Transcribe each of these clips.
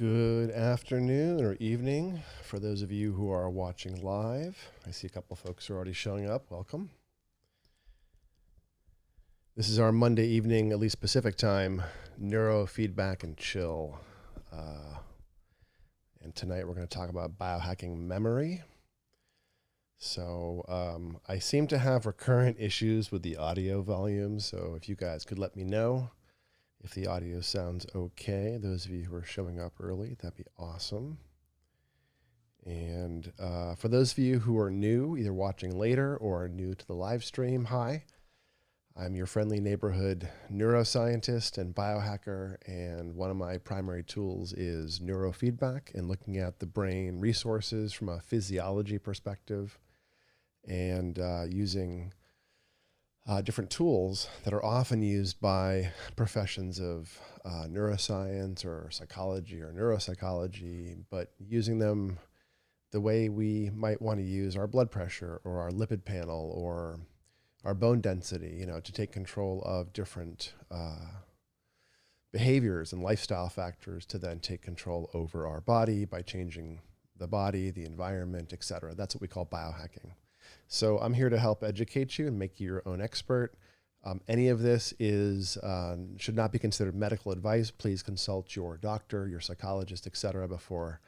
Good afternoon or evening for those of you who are watching live. I see a couple folks who are already showing up. Welcome. This is our Monday evening, at least Pacific time, Neurofeedback and Chill. And tonight we're going to talk about biohacking memory. So I seem to have recurrent issues with the audio volume. So if you guys could let me know if the audio sounds okay, those of you who are showing up early, that'd be awesome. And for those of you who are new, either watching later or new to the live stream, hi. I'm your friendly neighborhood neuroscientist and biohacker, and one of my primary tools is neurofeedback and looking at the brain resources from a physiology perspective and using different tools that are often used by professions of neuroscience or psychology or neuropsychology, but using them the way we might want to use our blood pressure or our lipid panel or our bone density, to take control of different behaviors and lifestyle factors to then take control over our body by changing the body, the environment, etc. That's what we call biohacking. So I'm here to help educate you and make you your own expert. Any of this should not be considered medical advice. Please consult your doctor, your psychologist, etc. before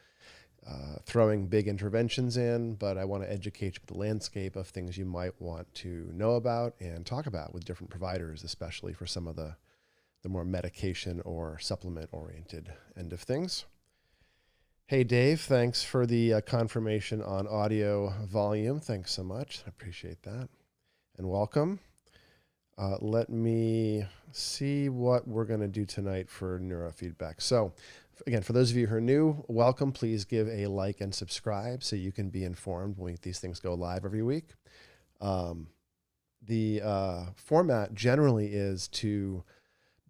throwing big interventions in. But I want to educate you with the landscape of things you might want to know about and talk about with different providers, especially for some of the more medication or supplement-oriented end of things. Hey, Dave, thanks for the confirmation on audio volume. Thanks so much. I appreciate that. And welcome. Let me see what we're going to do tonight for neurofeedback. So, again, for those of you who are new, welcome. Please give a like and subscribe so you can be informed when these things go live every week. The format generally is to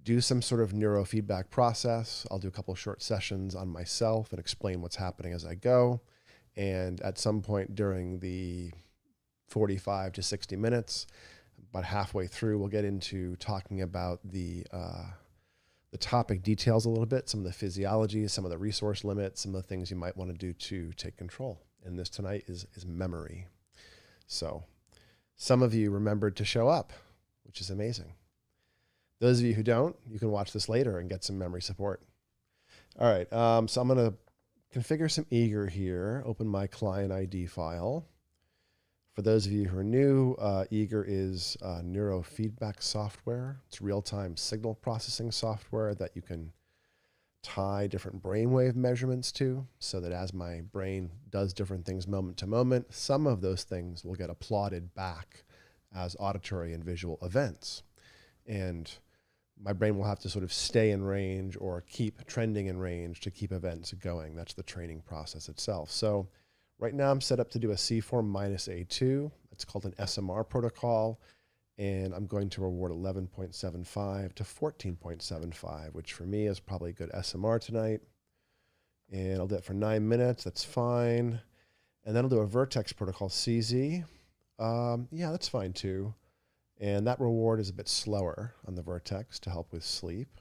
do some sort of neurofeedback process. I'll do a couple of short sessions on myself and explain what's happening as I go. And at some point during the 45 to 60 minutes, about halfway through, we'll get into talking about the topic details a little bit, some of the physiology, some of the resource limits, some of the things you might want to do to take control. And this tonight is memory. So some of you remembered to show up, which is amazing. Those of you who don't, you can watch this later and get some memory support. All right, so I'm going to configure some eager here, open my client ID file. For those of you who are new, eager is neurofeedback software. It's real-time signal processing software that you can tie different brainwave measurements to, so that as my brain does different things moment to moment, some of those things will get applauded back as auditory and visual events. And my brain will have to sort of stay in range or keep trending in range to keep events going. That's the training process itself. So right now I'm set up to do a C4 minus A2. It's called an SMR protocol. And I'm going to reward 11.75 to 14.75, which for me is probably a good SMR tonight. And I'll do it for 9 minutes. That's fine. And then I'll do a Vertex protocol, CZ. Yeah, that's fine too. And that reward is a bit slower on the Vertex to help with sleep.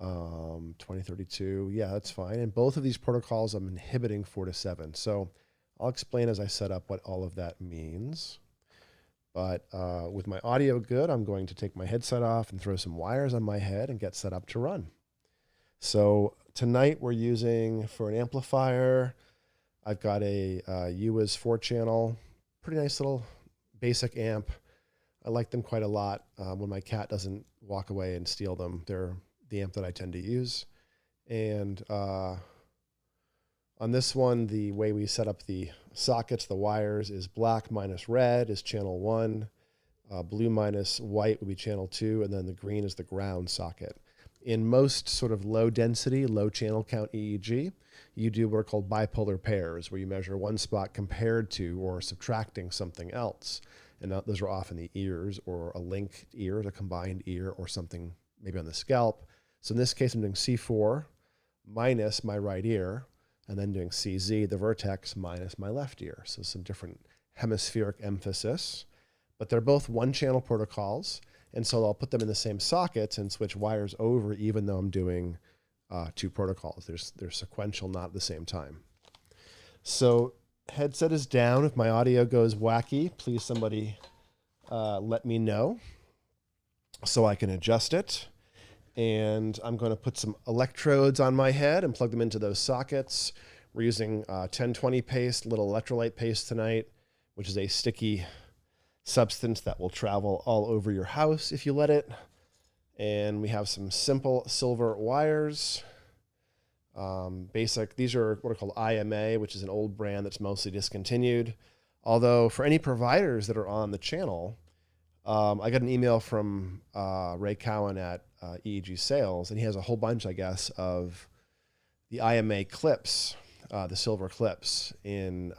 2032, yeah, that's fine. And both of these protocols, I'm inhibiting 4 to 7. So I'll explain as I set up what all of that means. But with my audio good, I'm going to take my headset off and throw some wires on my head and get set up to run. So tonight we're using, for an amplifier, I've got a UWIS 4-channel, pretty nice little basic amp. I like them quite a lot when my cat doesn't walk away and steal them. They're the amp that I tend to use. And on this one, the way we set up the sockets, the wires, is black minus red is channel 1, blue minus white would be channel 2, and then the green is the ground socket. In most sort of low density, low channel count EEG, you do what are called bipolar pairs, where you measure one spot compared to or subtracting something else. And those are often the ears or a linked ear, a combined ear, or something maybe on the scalp. So in this case, I'm doing C4 minus my right ear, and then doing CZ, the Vertex, minus my left ear. So some different hemispheric emphasis. But they're both one-channel protocols, and so I'll put them in the same sockets and switch wires over, even though I'm doing two protocols. They're sequential, not at the same time. So headset is down. If my audio goes wacky, please somebody let me know so I can adjust it. And I'm going to put some electrodes on my head and plug them into those sockets. We're using 1020 paste, little electrolyte paste tonight, which is a sticky substance that will travel all over your house if you let it. And we have some simple silver wires. Basic, these are what are called IMA, which is an old brand that's mostly discontinued. Although for any providers that are on the channel, I got an email from Ray Cowan at EEG Sales, and he has a whole bunch, I guess, of the IMA clips, the silver clips, in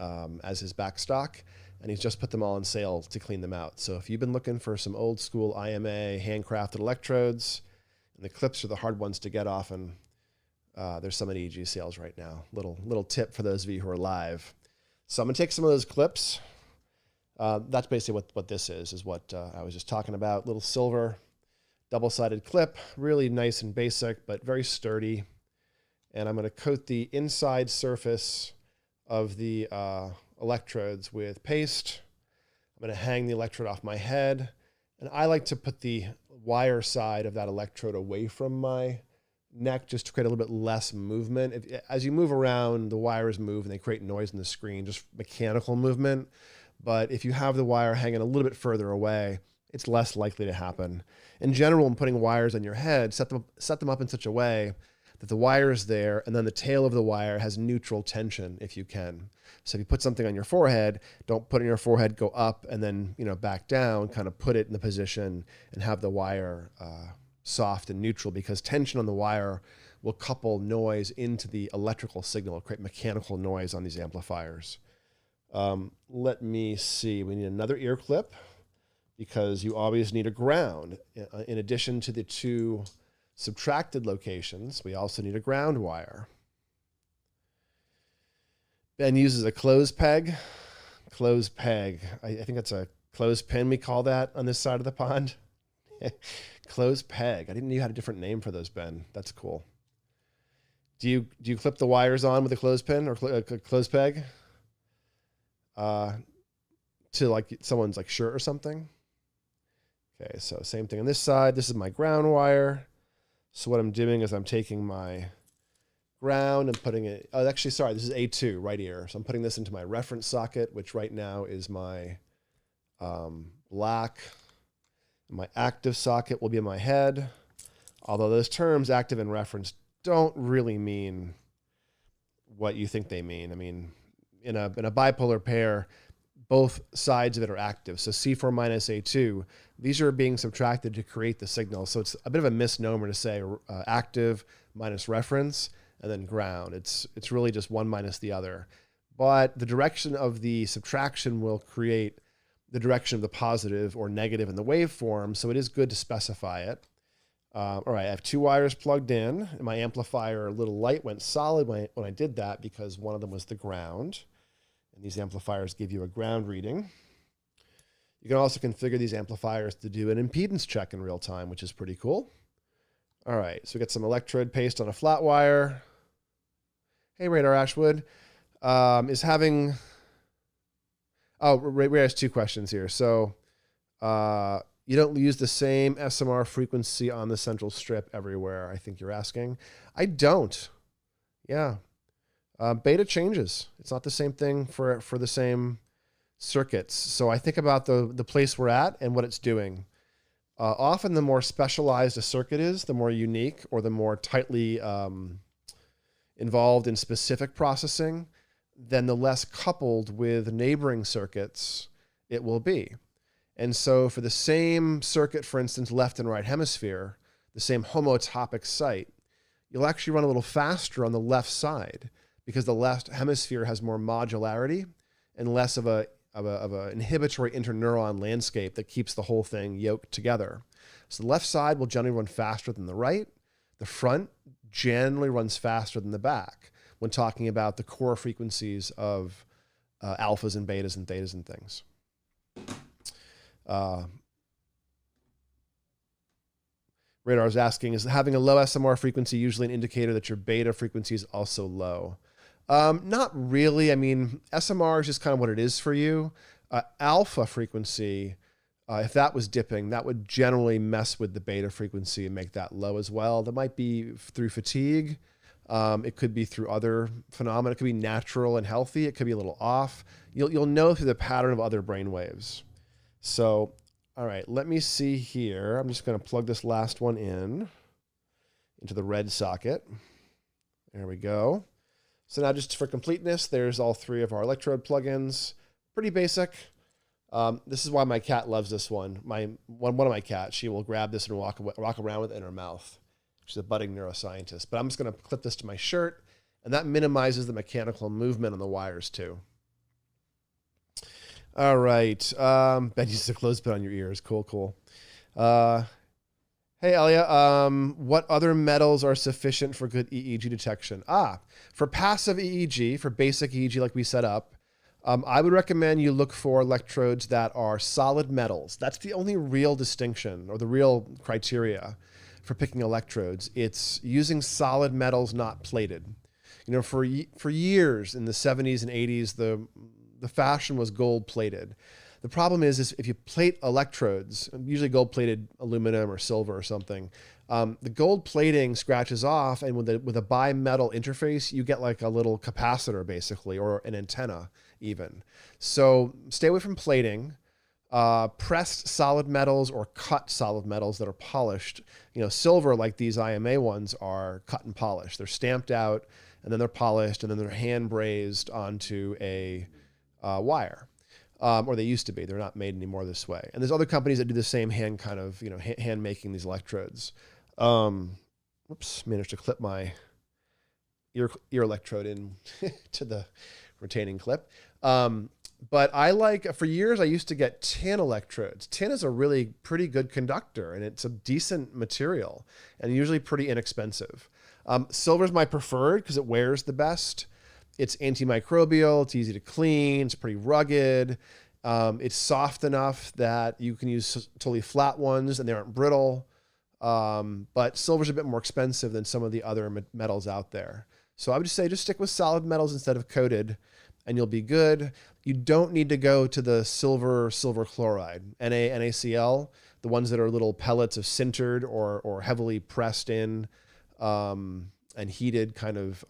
as his back stock, and he's just put them all on sale to clean them out. So if you've been looking for some old school IMA handcrafted electrodes, and the clips are the hard ones to get often, there's some at EEG Sales right now. Little tip for those of you who are live. So I'm gonna take some of those clips. That's basically what this is what I was just talking about. Little silver double-sided clip, really nice and basic, but very sturdy. And I'm going to coat the inside surface of the electrodes with paste. I'm going to hang the electrode off my head. And I like to put the wire side of that electrode away from my neck just to create a little bit less movement. As you move around, the wires move and they create noise in the screen, just mechanical movement. But if you have the wire hanging a little bit further away, it's less likely to happen. In general, when putting wires on your head, set them up in such a way that the wire is there and then the tail of the wire has neutral tension if you can. So if you put something on your forehead, don't put it on your forehead, go up and then back down, kind of put it in the position and have the wire soft and neutral, because tension on the wire will couple noise into the electrical signal, create mechanical noise on these amplifiers. Let me see, we need another ear clip because you always need a ground. In addition to the two subtracted locations, we also need a ground wire. Ben uses a clothes peg. Clothes peg. I think that's a clothespin we call that on this side of the pond. Clothes peg. I didn't know you had a different name for those, Ben. That's cool. Do you clip the wires on with a clothespin or clothes peg? To like someone's like shirt or something. Okay, so same thing on this side. This is my ground wire. So what I'm doing is I'm taking my ground and putting it, oh, actually, sorry, this is A2 right here. So I'm putting this into my reference socket, which right now is my black. My active socket will be in my head. Although those terms, active and reference, don't really mean what you think they mean. I mean, in a bipolar pair, both sides of it are active. So C4 minus A2, these are being subtracted to create the signal. So it's a bit of a misnomer to say active minus reference and then ground. It's really just one minus the other. But the direction of the subtraction will create the direction of the positive or negative in the waveform. So it is good to specify it. All right, I have two wires plugged in. And my amplifier, a little light went solid when I did that because one of them was the ground. And these amplifiers give you a ground reading. You can also configure these amplifiers to do an impedance check in real time, which is pretty cool. All right, so we got some electrode paste on a flat wire. Hey, Radar Ashwood is having... Oh, Ray has two questions here. So you don't use the same SMR frequency on the central strip everywhere, I think you're asking. I don't. Yeah. Beta changes. It's not the same thing for the same circuits. So I think about the place we're at and what it's doing. Often the more specialized a circuit is, the more unique or the more tightly involved in specific processing, then the less coupled with neighboring circuits it will be. And so for the same circuit, for instance, left and right hemisphere, the same homotopic site, you'll actually run a little faster on the left side because the left hemisphere has more modularity and less of an inhibitory interneuron landscape that keeps the whole thing yoked together. So the left side will generally run faster than the right. The front generally runs faster than the back when talking about the core frequencies of alphas and betas and thetas and things. Radar is asking, is having a low SMR frequency usually an indicator that your beta frequency is also low? Not really. I mean, SMR is just kind of what it is for you. Alpha frequency, if that was dipping, that would generally mess with the beta frequency and make that low as well. That might be through fatigue. It could be through other phenomena. It could be natural and healthy. It could be a little off. You'll know through the pattern of other brain waves. So, all right, let me see here. I'm just going to plug this last one into the red socket. There we go. So now just for completeness, there's all three of our electrode plugins. Pretty basic. This is why my cat loves this one. One of my cats, she will grab this and walk around with it in her mouth. She's a budding neuroscientist. But I'm just going to clip this to my shirt, and that minimizes the mechanical movement on the wires too. All right. Ben uses a clothespin on your ears. Cool, cool. Hey, Elia, what other metals are sufficient for good EEG detection? For passive EEG, for basic EEG like we set up, I would recommend you look for electrodes that are solid metals. That's the only real distinction or the real criteria for picking electrodes. It's using solid metals, not plated. You know, for years in the 70s and 80s, the fashion was gold plated. The problem is if you plate electrodes, usually gold plated aluminum or silver or something, the gold plating scratches off, and with a bimetal interface, you get like a little capacitor basically, or an antenna even. So stay away from plating. Pressed solid metals or cut solid metals that are polished. You know, silver, like these IMA ones, are cut and polished. They're stamped out, and then they're polished, and then they're hand brazed onto a wire. Or they used to be. They're not made anymore this way. And there's other companies that do the same hand kind of, you know, hand making these electrodes. Whoops, managed to clip my ear electrode in to the retaining clip. But I like, for years, I used to get tin electrodes. Tin is a really pretty good conductor, and it's a decent material and usually pretty inexpensive. Silver is my preferred because it wears the best. It's antimicrobial, it's easy to clean, it's pretty rugged. It's soft enough that you can use totally flat ones and they aren't brittle. But silver's a bit more expensive than some of the other metals out there. So I would just say just stick with solid metals instead of coated, and you'll be good. You don't need to go to the silver chloride, NaCl, the ones that are little pellets of sintered or heavily pressed in and heated kind of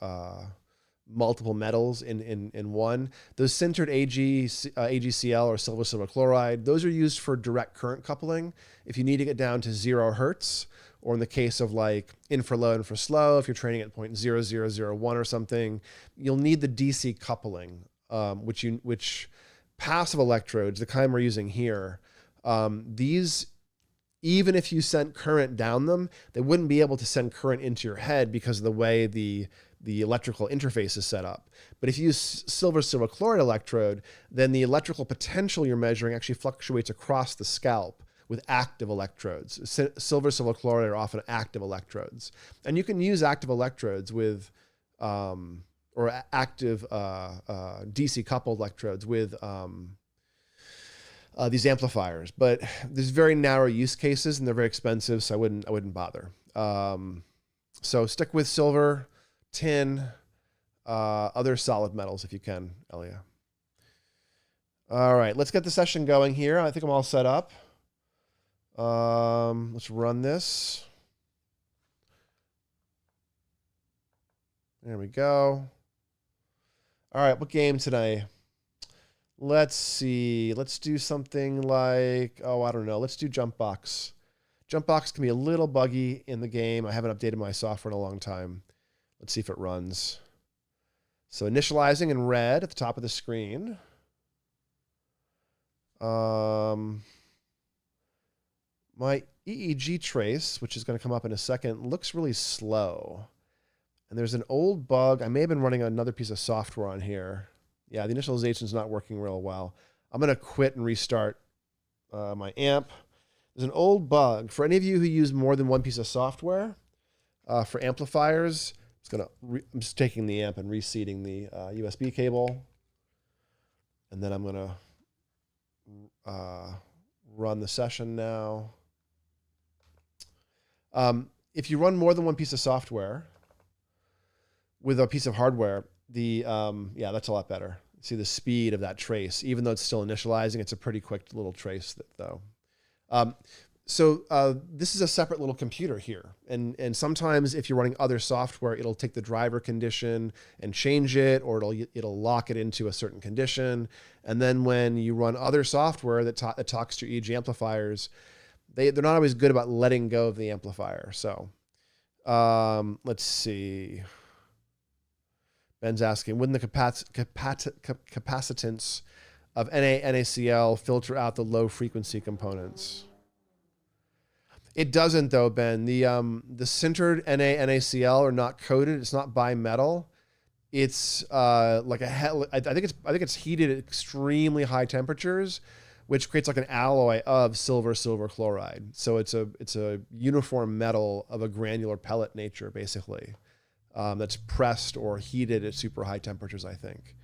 multiple metals in one. Those sintered AgCl or silver chloride, those are used for direct current coupling. If you need to get down to 0 hertz, or in the case of like infra low, infra slow, if you're training at 0.0001 or something, you'll need the DC coupling, which passive electrodes, the kind we're using here, these, even if you sent current down them, they wouldn't be able to send current into your head because of the way the electrical interface is set up. But if you use silver chloride electrode, then the electrical potential you're measuring actually fluctuates across the scalp with active electrodes. Silver chloride are often active electrodes. And you can use active electrodes with, or active DC coupled electrodes with these amplifiers. But there's very narrow use cases and they're very expensive, so I wouldn't bother. So stick with silver, tin, other solid metals if you can, Elia. All right, let's get the session going here. I think I'm all set up. Let's run this. There we go. All right, what game today? Let's see. Let's do something like, I don't know. Let's do Jump Box. Jump Box can be a little buggy in the game. I haven't updated my software in a long time. Let's see if it runs. So initializing in red at the top of the screen. My EEG trace, which is going to come up in a second, looks really slow. And there's an old bug. I may have been running another piece of software on here. Yeah, the initialization is not working real well. I'm going to quit and restart my amp. There's an old bug. For any of you who use more than one piece of software for amplifiers, I'm just taking the amp and reseating the USB cable. And then I'm going to run the session now. If you run more than one piece of software with a piece of hardware, yeah, that's a lot better. See the speed of that trace, even though it's still initializing, it's a pretty quick little trace though. So this is a separate little computer here. And sometimes if you're running other software, it'll take the driver condition and change it, or it'll lock it into a certain condition. And then when you run other software that talks to your EEG amplifiers, they're not always good about letting go of the amplifier. So let's see. Ben's asking, wouldn't the capacitance of NaCl filter out the low frequency components? It doesn't though, Ben. The sintered NaCl are not coated. It's not bimetal. It's like I think it's heated at extremely high temperatures, which creates like an alloy of silver chloride. So it's a uniform metal of a granular pellet nature, basically, that's pressed or heated at super high temperatures, I think.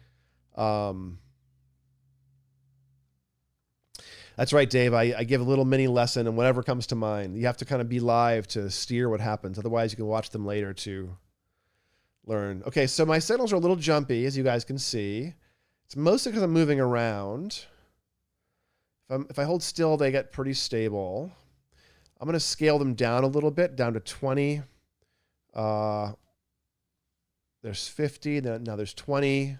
That's right, Dave. I give a little mini lesson and whatever comes to mind. You have to kind of be live to steer what happens. Otherwise, you can watch them later to learn. Okay, so my signals are a little jumpy, as you guys can see. It's mostly because I'm moving around. If I hold still, they get pretty stable. I'm going to scale them down a little bit, down to 20. There's 50. Now there's 20.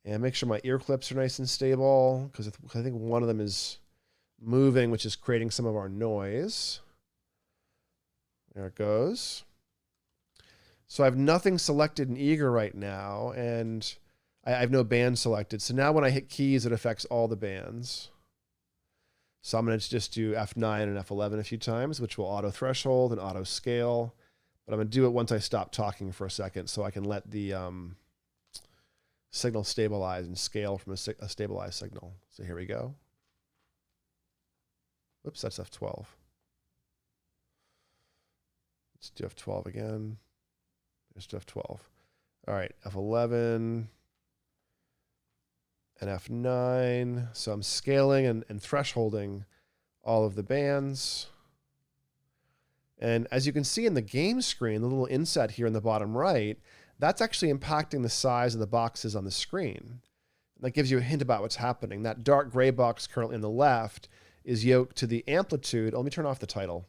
And make sure my ear clips are nice and stable, because I think one of them is moving, which is creating some of our noise. There it goes. So I have nothing selected in eager right now, and I have no band selected. So now when I hit keys, it affects all the bands. So I'm going to just do F9 and F11 a few times, which will auto threshold and auto scale. But I'm going to do it once I stop talking for a second, so I can let the signal stabilize and scale from a stabilized signal. So here we go. Whoops, that's F12. Let's do F12 again. There's F12. All right, F11 and F9. So I'm scaling and thresholding all of the bands. And as you can see in the game screen, the little inset here in the bottom right, that's actually impacting the size of the boxes on the screen. That gives you a hint about what's happening. That dark gray box currently on the left is yoked to the amplitude. Let me turn off the title.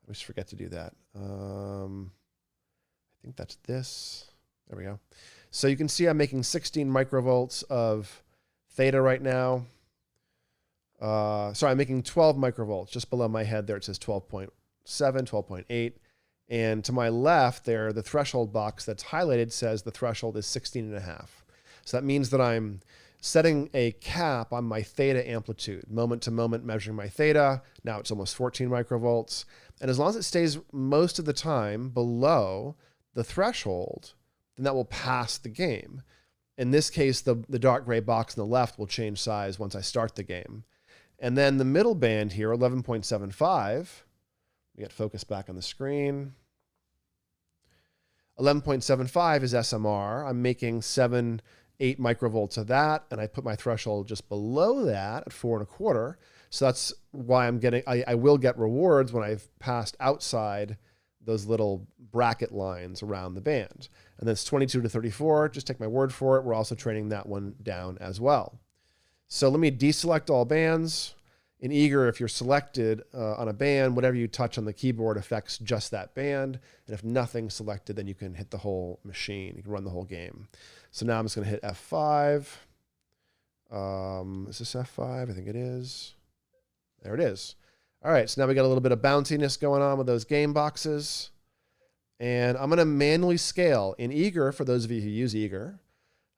I always forget to do that. I think that's this. There we go. So you can see I'm making 16 microvolts of theta right now. Sorry, I'm making 12 microvolts. Just below my head there it says 12.7, 12.8. And to my left there, the threshold box that's highlighted says the threshold is 16.5. So that means that I'm setting a cap on my theta amplitude, moment to moment measuring my theta. Now it's almost 14 microvolts. And as long as it stays most of the time below the threshold, then that will pass the game. In this case, the dark gray box on the left will change size once I start the game. And then the middle band here, 11.75, we get focus back on the screen. 11.75 is SMR. I'm making 8 microvolts of that, and I put my threshold just below that at 4.25. So that's why I will get rewards when I've passed outside those little bracket lines around the band. And then it's 22 to 34. Just take my word for it. We're also training that one down as well. So let me deselect all bands. In eager, if you're selected on a band, whatever you touch on the keyboard affects just that band. And if nothing's selected, then you can hit the whole machine. You can run the whole game. So now I'm just going to hit F5. Is this F5? I think it is. There it is. All right, so now we got a little bit of bounciness going on with those game boxes. And I'm going to manually scale. In eager, for those of you who use eager,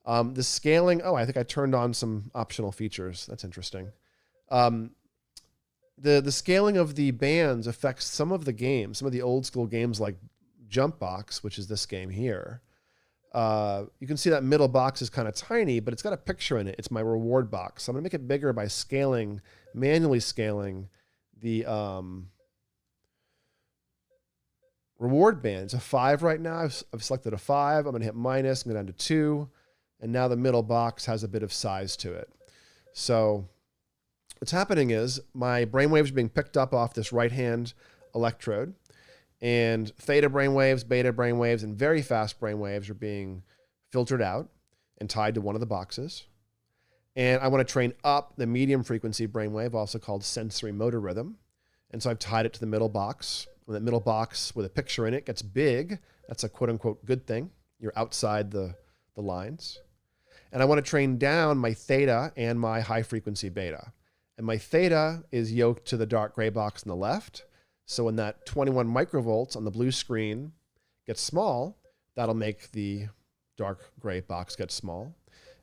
the scaling, I think I turned on some optional features. That's interesting. The scaling of the bands affects some of the games, some of the old school games like Jump Box, which is this game here. You can see that middle box is kind of tiny, but it's got a picture in it. It's my reward box. So I'm going to make it bigger by manually scaling the reward band. It's a 5 right now. I've selected a 5. I'm going to hit minus, go down to 2. And now the middle box has a bit of size to it. So what's happening is my brainwaves are being picked up off this right-hand electrode, and theta brainwaves, beta brainwaves, and very fast brainwaves are being filtered out and tied to one of the boxes. And I want to train up the medium frequency brainwave, also called sensory motor rhythm. And so I've tied it to the middle box. When that middle box with a picture in it gets big, that's a quote unquote good thing. You're outside the lines. And I want to train down my theta and my high frequency beta. And my theta is yoked to the dark gray box on the left. So when that 21 microvolts on the blue screen gets small, that'll make the dark gray box get small.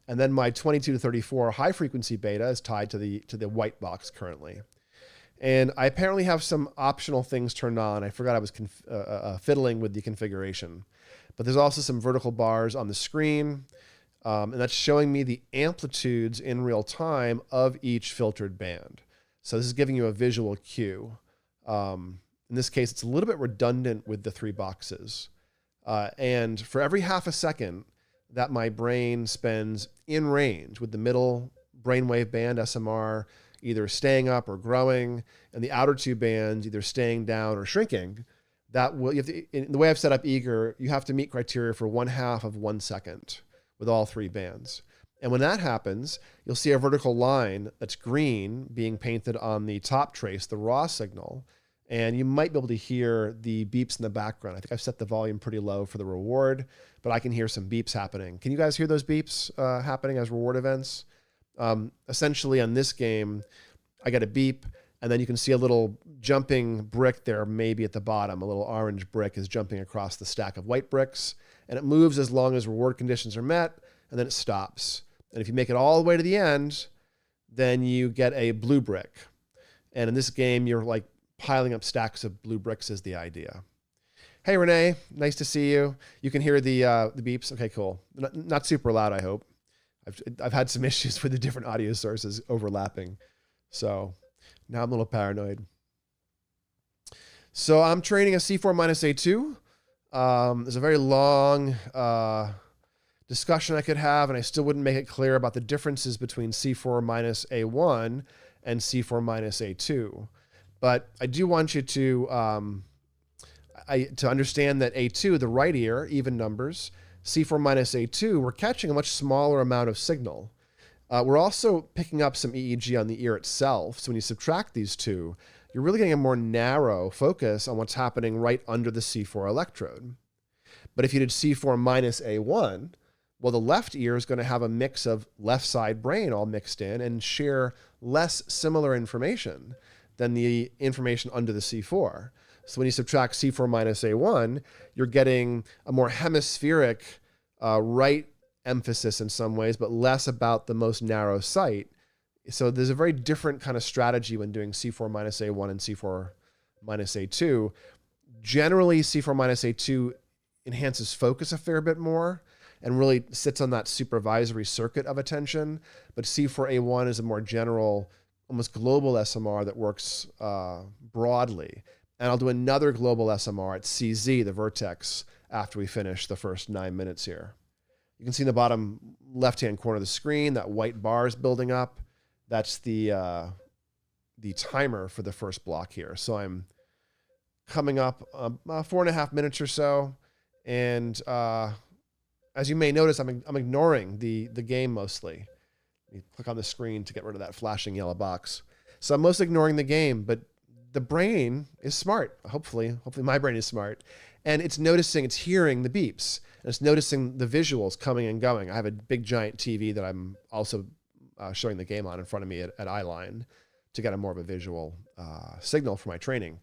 And then my 22 to 34 high frequency beta is tied to the white box currently. And I apparently have some optional things turned on. I forgot I was fiddling with the configuration. But there's also some vertical bars on the screen. And that's showing me the amplitudes in real time of each filtered band. So this is giving you a visual cue. In this case, it's a little bit redundant with the 3 boxes. And for every half a second that my brain spends in range with the middle brainwave band, SMR, either staying up or growing, and the outer 2 bands either staying down or shrinking, that will, you have to, in the way I've set up Eager, you have to meet criteria for 1/2 of 1 second with all 3 bands. And when that happens, you'll see a vertical line that's green being painted on the top trace, the raw signal. And you might be able to hear the beeps in the background. I think I've set the volume pretty low for the reward, but I can hear some beeps happening. Can you guys hear those beeps happening as reward events? Essentially on this game, I get a beep, and then you can see a little jumping brick there, maybe at the bottom. A little orange brick is jumping across the stack of white bricks, and it moves as long as reward conditions are met, and then it stops. And if you make it all the way to the end, then you get a blue brick. And in this game, you're like piling up stacks of blue bricks is the idea. Hey, Renee, nice to see you. You can hear the beeps. Okay, cool. Not super loud, I hope. I've had some issues with the different audio sources overlapping. So now I'm a little paranoid. So I'm training a C4 minus A2. There's a very long discussion I could have, and I still wouldn't make it clear about the differences between C4 minus A1 and C4 minus A2. But I do want you to understand that A2, the right ear, even numbers, C4 minus A2, we're catching a much smaller amount of signal. We're also picking up some EEG on the ear itself. So when you subtract these two, you're really getting a more narrow focus on what's happening right under the C4 electrode. But if you did C4 minus A1, well, the left ear is going to have a mix of left side brain all mixed in and share less similar information than the information under the C4. So when you subtract C4 minus A1, you're getting a more hemispheric right emphasis in some ways, but less about the most narrow site. So there's a very different kind of strategy when doing C4 minus A1 and C4 minus A2. Generally, C4 minus A2 enhances focus a fair bit more and really sits on that supervisory circuit of attention. But C4A1 is a more general, almost global SMR that works broadly. And I'll do another global SMR at CZ, the vertex, after we finish the first 9 minutes here. You can see in the bottom left-hand corner of the screen, that white bar is building up. That's the timer for the first block here. So I'm coming up 4.5 minutes or so. And as you may notice, I'm ignoring the game mostly. You click on the screen to get rid of that flashing yellow box. So I'm mostly ignoring the game, but the brain is smart. Hopefully my brain is smart. And it's noticing, it's hearing the beeps, and it's noticing the visuals coming and going. I have a big giant TV that I'm also showing the game on in front of me at eyeline to get a more of a visual signal for my training.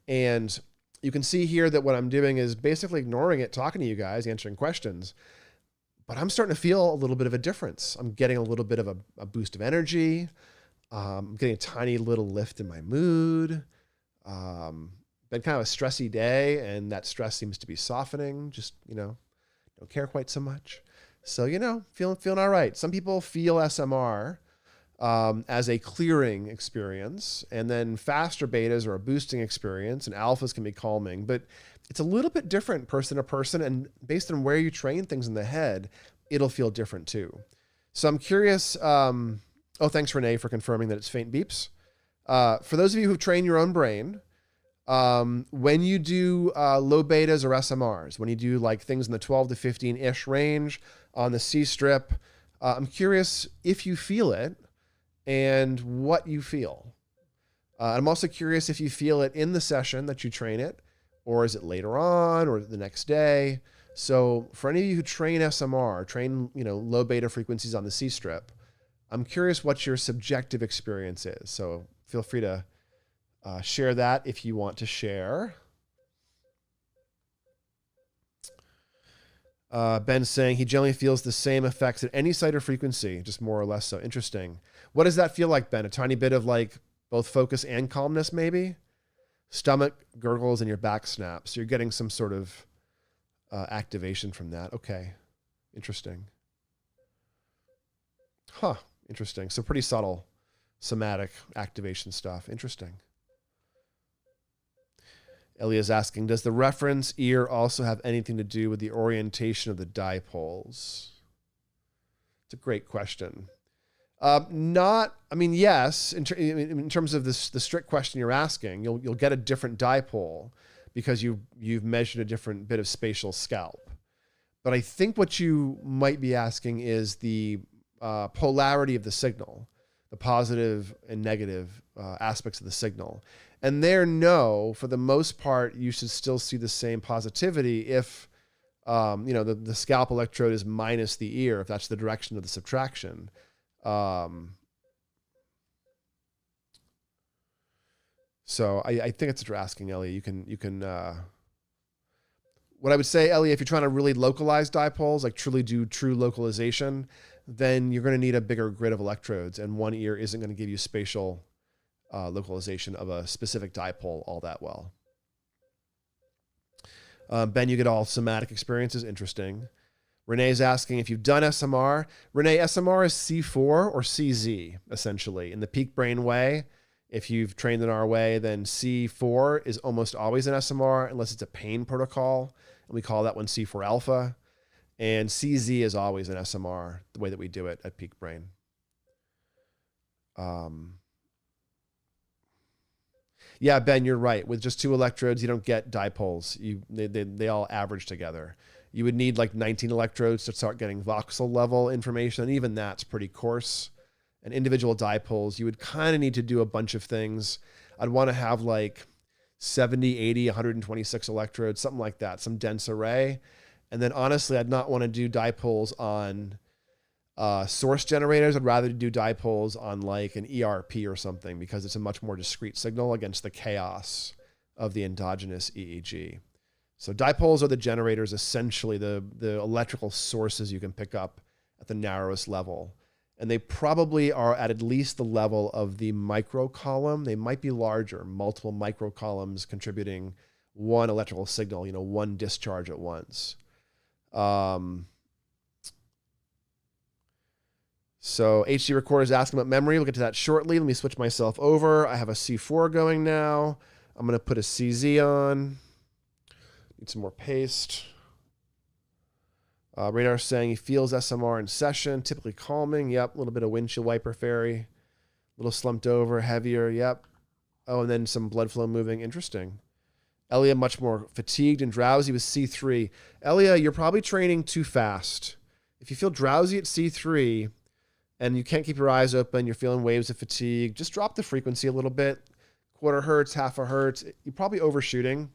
And you can see here that what I'm doing is basically ignoring it, talking to you guys, answering questions. But I'm starting to feel a little bit of a difference. I'm getting a little bit of a boost of energy. I'm getting a tiny little lift in my mood. Been kind of a stressy day, and that stress seems to be softening. Just, don't care quite so much. So, feeling all right. Some people feel SMR as a clearing experience, and then faster betas are a boosting experience, and alphas can be calming. But it's a little bit different person to person, and based on where you train things in the head, it'll feel different too. So I'm curious. Thanks, Renee, for confirming that it's faint beeps. For those of you who've trained your own brain, When you do low betas or SMRs, when you do like things in the 12 to 15-ish range on the C strip, I'm curious if you feel it and what you feel. I'm also curious if you feel it in the session that you train it, or is it later on or the next day? So for any of you who train SMR, train, low beta frequencies on the C strip, I'm curious what your subjective experience is. So feel free to share that if you want to share. Ben's saying he generally feels the same effects at any site or frequency, just more or less so. Interesting. What does that feel like, Ben? A tiny bit of like both focus and calmness, maybe? Stomach gurgles and your back snaps. So you're getting some sort of activation from that. Okay. Interesting. Huh. Interesting. So pretty subtle somatic activation stuff. Interesting. Elia's asking, does the reference ear also have anything to do with the orientation of the dipoles? It's a great question. Yes, in terms of the strict question you're asking, you'll get a different dipole because you've measured a different bit of spatial scalp. But I think what you might be asking is the polarity of the signal, the positive and negative aspects of the signal. And no, for the most part, you should still see the same positivity if, the scalp electrode is minus the ear, if that's the direction of the subtraction. So I think it's what you're asking, Ellie. You can, what I would say, Ellie, if you're trying to really localize dipoles, like truly do true localization, then you're going to need a bigger grid of electrodes, and one ear isn't going to give you spatial localization of a specific dipole all that well. Ben, you get all somatic experiences. Interesting. Renee's asking if you've done SMR. Renee, SMR is C4 or CZ, essentially. In the peak brain way, if you've trained in our way, then C4 is almost always an SMR, unless it's a pain protocol, and we call that one C4 alpha. And CZ is always an SMR, the way that we do it at peak brain. Yeah, Ben, you're right. With just 2 electrodes, you don't get dipoles. They all average together. You would need like 19 electrodes to start getting voxel level information, and even that's pretty coarse. And individual dipoles, you would kind of need to do a bunch of things. I'd want to have like 70, 80, 126 electrodes, something like that, some dense array. And then honestly, I'd not want to do dipoles on source generators. I'd rather do dipoles on like an ERP or something, because it's a much more discrete signal against the chaos of the endogenous EEG. So dipoles are the generators, essentially the electrical sources you can pick up at the narrowest level. And they probably are at least the level of the microcolumn. They might be larger, multiple microcolumns contributing one electrical signal, one discharge at once. So HD Recorder is asking about memory. We'll get to that shortly. Let me switch myself over. I have a C4 going now. I'm going to put a CZ on. Need some more paste. Radar saying he feels SMR in session, typically calming. Yep. A little bit of windshield wiper fairy. A little slumped over, heavier. Yep. Oh, and then some blood flow moving. Interesting. Elia much more fatigued and drowsy with C3. Elia, you're probably training too fast. If you feel drowsy at C3 and you can't keep your eyes open, you're feeling waves of fatigue, just drop the frequency a little bit. 1/4 hertz, 1/2 hertz. You're probably overshooting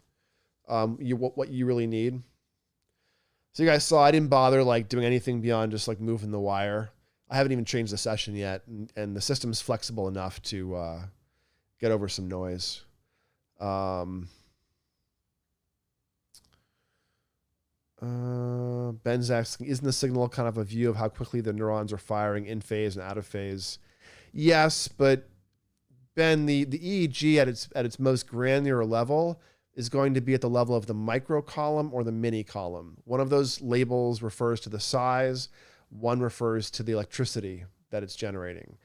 what you really need. So you guys saw I didn't bother like doing anything beyond just like moving the wire. I haven't even changed the session yet, and the system's flexible enough to get over some noise. Ben's asking, isn't the signal kind of a view of how quickly the neurons are firing in phase and out of phase? Yes, but Ben, the EEG at its most granular level is going to be at the level of the micro column or the mini column. One of those labels refers to the size, one refers to the electricity that it's generating.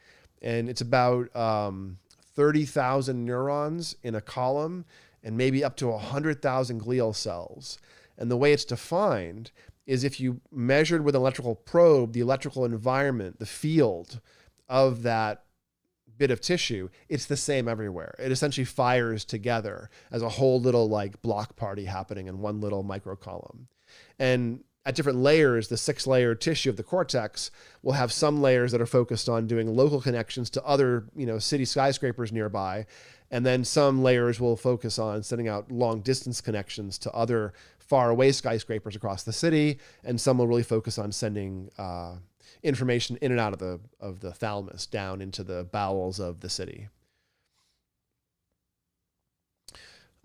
And it's about 30,000 neurons in a column and maybe up to 100,000 glial cells. And the way it's defined is if you measured with an electrical probe the electrical environment, the field of that bit of tissue, it's the same everywhere. It essentially fires together as a whole little like block party happening in one little microcolumn. And at different layers, the 6-layer tissue of the cortex will have some layers that are focused on doing local connections to other, city skyscrapers nearby. And then some layers will focus on sending out long distance connections to other far away skyscrapers across the city. And some will really focus on sending information in and out of the thalamus down into the bowels of the city.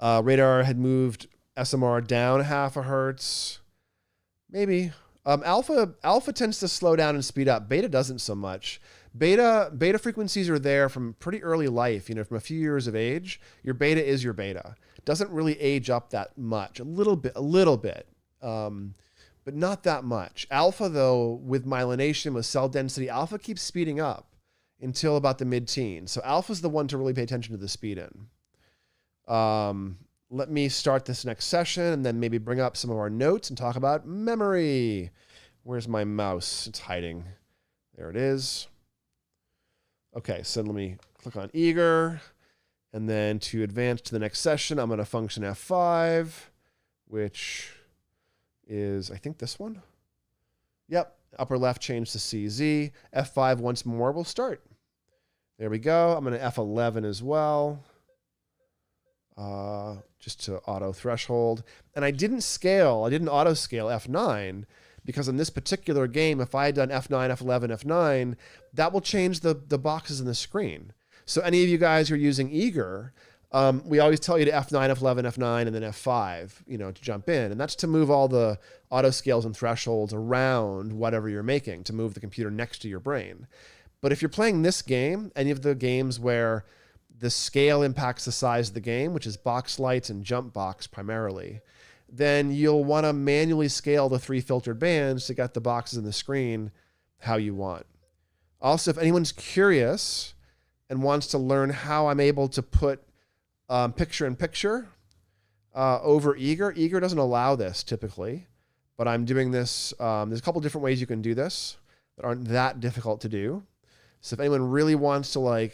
Radar had moved SMR down 0.5 hertz. Maybe. Alpha tends to slow down and speed up. Beta doesn't so much. Beta frequencies are there from pretty early life, from a few years of age. Your beta is your beta. It doesn't really age up that much. A little bit, but not that much. Alpha, though, with myelination, with cell density, alpha keeps speeding up until about the mid-teens. So alpha's the one to really pay attention to the speed in. Let me start this next session and then maybe bring up some of our notes and talk about memory. Where's my mouse? It's hiding. There it is. Okay, so let me click on eager. And then to advance to the next session, I'm going to function F5, which is, I think, this one. Yep, upper left change to CZ. F5 once more, we'll start. There we go. I'm going to F11 as well. Just to auto threshold. And I didn't auto scale F9 because in this particular game, if I had done F9, F11, F9, that will change the boxes in the screen. So any of you guys who are using eager, we always tell you to F9, F11, F9, and then F5, to jump in. And that's to move all the auto scales and thresholds around whatever you're making, to move the computer next to your brain. But if you're playing this game, any of the games where the scale impacts the size of the game, which is box lights and jump box primarily, then you'll want to manually scale the 3 filtered bands to get the boxes in the screen how you want. Also, if anyone's curious and wants to learn how I'm able to put picture-in-picture over eager doesn't allow this typically, but I'm doing this. There's a couple different ways you can do this that aren't that difficult to do. So if anyone really wants to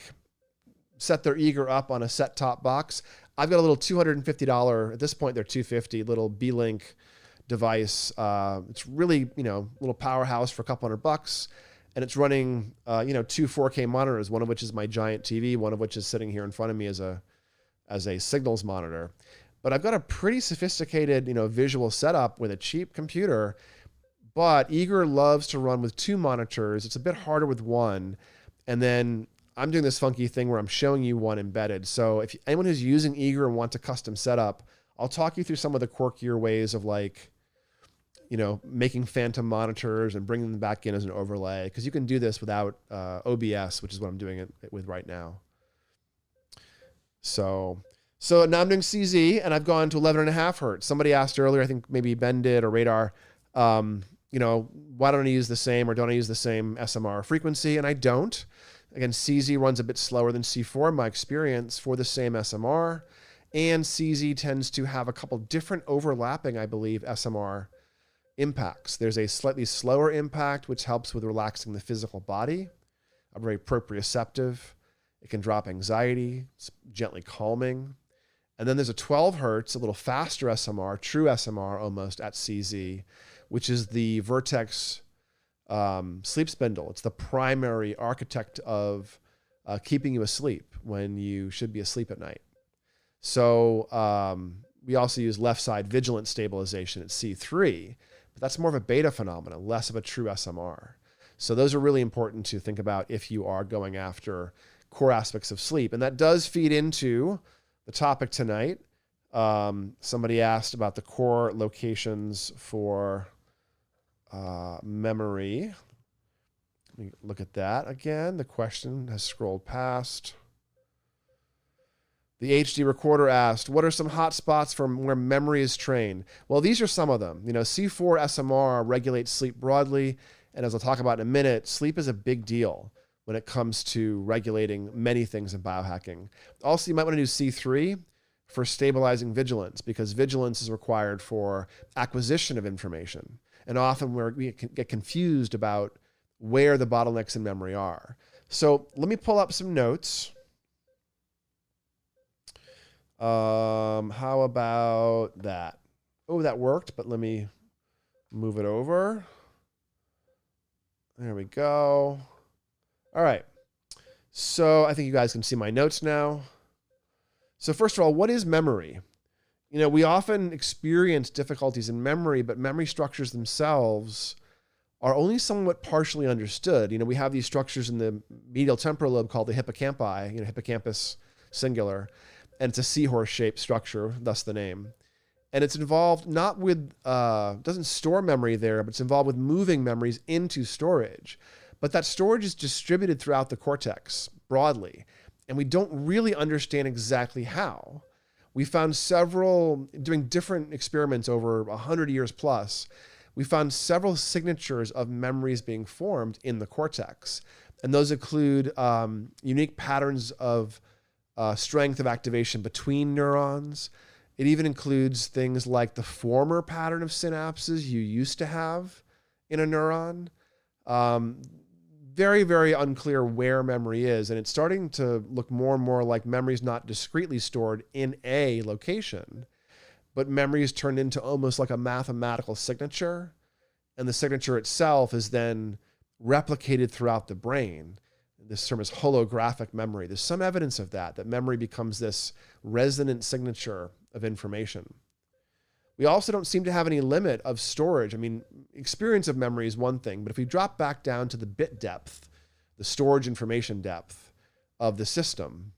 set their eager up on a set-top box, I've got a little $250, at this point they're $250, little B-Link device. It's really, little powerhouse for a couple $100, and it's running, 2 4K monitors, one of which is my giant TV, one of which is sitting here in front of me as a signals monitor. But I've got a pretty sophisticated, visual setup with a cheap computer, but eager loves to run with 2 monitors. It's a bit harder with one, and then I'm doing this funky thing where I'm showing you one embedded. So if anyone who's using eager and wants a custom setup, I'll talk you through some of the quirkier ways of making phantom monitors and bringing them back in as an overlay, because you can do this without OBS, which is what I'm doing it with right now. So now I'm doing CZ and I've gone to 11.5 hertz. Somebody asked earlier, I think maybe Ben did or Radar, why don't I use the same or don't I use the same SMR frequency? And I don't. Again, CZ runs a bit slower than C4 in my experience for the same SMR. And CZ tends to have a couple different overlapping, I believe, SMR impacts. There's a slightly slower impact, which helps with relaxing the physical body. I'm very proprioceptive. It can drop anxiety. It's gently calming. And then there's a 12 hertz, a little faster SMR, true SMR almost at CZ, which is the Vertex sleep spindle. It's the primary architect of keeping you asleep when you should be asleep at night. So we also use left side vigilant stabilization at C3, but that's more of a beta phenomenon, less of a true SMR. So those are really important to think about if you are going after core aspects of sleep. And that does feed into the topic tonight. Somebody asked about the core locations for memory. Let me look at that again. The question has scrolled past. The HD recorder asked, what are some hot spots for where memory is trained? Well, these are some of them. C4 SMR regulates sleep broadly. And as I'll talk about in a minute, sleep is a big deal when it comes to regulating many things in biohacking. Also, you might want to do C3 for stabilizing vigilance, because vigilance is required for acquisition of information. And often we get confused about where the bottlenecks in memory are. So let me pull up some notes. How about that? Oh, that worked, but let me move it over. There we go. All right. So I think you guys can see my notes now. So first of all, what is memory? We often experience difficulties in memory, but memory structures themselves are only somewhat partially understood. We have these structures in the medial temporal lobe called the hippocampi, hippocampus singular, and it's a seahorse-shaped structure, thus the name. And it's involved not with, doesn't store memory there, but it's involved with moving memories into storage. But that storage is distributed throughout the cortex broadly, and we don't really understand exactly how. We found doing different experiments over 100 years plus, we found several signatures of memories being formed in the cortex. And those include unique patterns of strength of activation between neurons. It even includes things like the former pattern of synapses you used to have in a neuron. Very, very unclear where memory is. And it's starting to look more and more like memory is not discretely stored in a location, but memory is turned into almost like a mathematical signature. And the signature itself is then replicated throughout the brain. This term is holographic memory. There's some evidence of that memory becomes this resonant signature of information. We also don't seem to have any limit of storage. Experience of memory is one thing, but if we drop back down to the bit depth, the storage information depth of the system,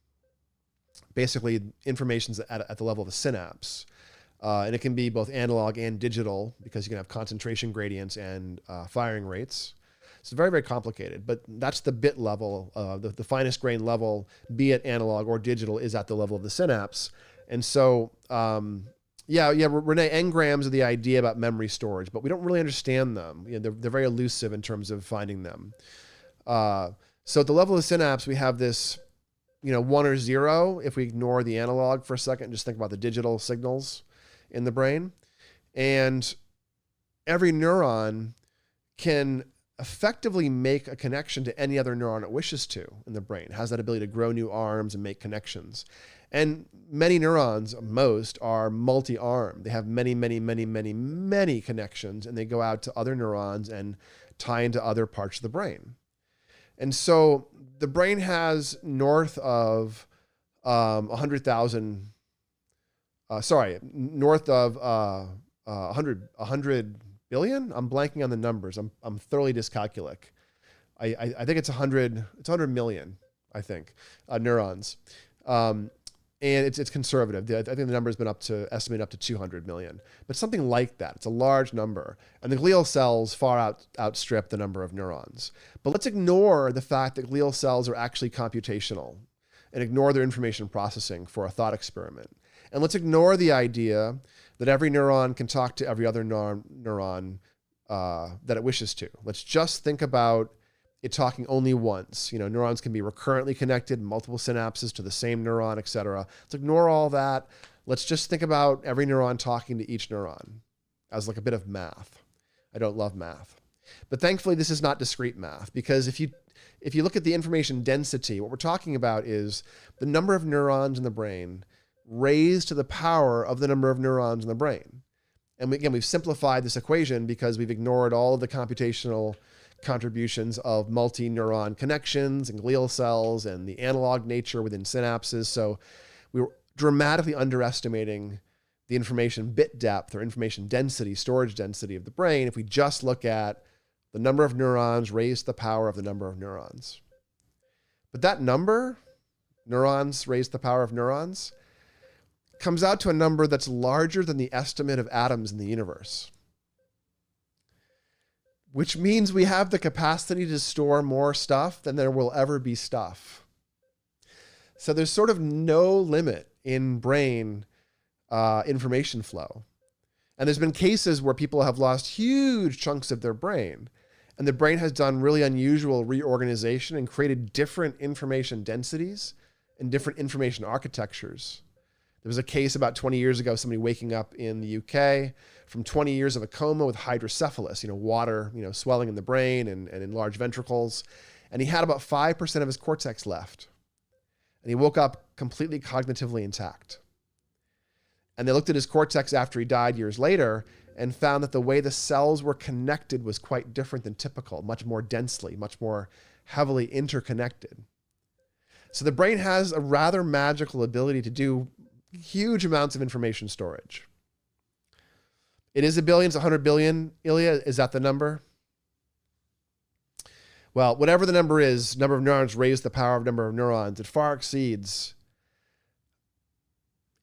basically information's at the level of the synapse. And it can be both analog and digital because you can have concentration gradients and firing rates. It's very, very complicated, but that's the bit level, the finest grain level, be it analog or digital, is at the level of the synapse. And so, Renee, engrams are the idea about memory storage, but we don't really understand them. They're very elusive in terms of finding them. So at the level of the synapse, we have this, 1 or 0, if we ignore the analog for a second and just think about the digital signals in the brain. And every neuron can effectively make a connection to any other neuron it wishes to in the brain. It has that ability to grow new arms and make connections. And many neurons, most, are multi-armed. They have many, many, many, many, many connections, and they go out to other neurons and tie into other parts of the brain. And so the brain has north of 100,000, north of 100 billion. I'm blanking on the numbers. I'm thoroughly dyscalculic. I think it's 100 million, I think, neurons. And it's conservative. I think the number has been estimated up to 200 million, but something like that. It's a large number. And the glial cells far outstrip the number of neurons. But let's ignore the fact that glial cells are actually computational and ignore their information processing for a thought experiment. And let's ignore the idea that every neuron can talk to every other neuron that it wishes to. Let's just think about it talking only once. Neurons can be recurrently connected, multiple synapses to the same neuron, et cetera. Let's ignore all that. Let's just think about every neuron talking to each neuron as like a bit of math. I don't love math. But thankfully, this is not discrete math, because if you look at the information density, what we're talking about is the number of neurons in the brain raised to the power of the number of neurons in the brain. And again, we've simplified this equation because we've ignored all of the computational contributions of multi-neuron connections and glial cells and the analog nature within synapses. So we were dramatically underestimating the information bit depth or information density, storage density of the brain if we just look at the number of neurons raised to the power of the number of neurons. But that number, neurons raised to the power of neurons, comes out to a number that's larger than the estimate of atoms in the universe. Which means we have the capacity to store more stuff than there will ever be stuff. So there's sort of no limit in brain information flow. And there's been cases where people have lost huge chunks of their brain, and the brain has done really unusual reorganization and created different information densities and different information architectures. There was a case about 20 years ago, somebody waking up in the UK from 20 years of a coma with hydrocephalus, water, swelling in the brain and in large ventricles. and he had about 5% of his cortex left. And he woke up completely cognitively intact. And they looked at his cortex after he died years later and found that the way the cells were connected was quite different than typical, much more densely, much more heavily interconnected. So the brain has a rather magical ability to do huge amounts of information storage. It is a billion, it's 100 billion, Ilya, is that the number? Well, whatever the number is, number of neurons raised the power of number of neurons. It far exceeds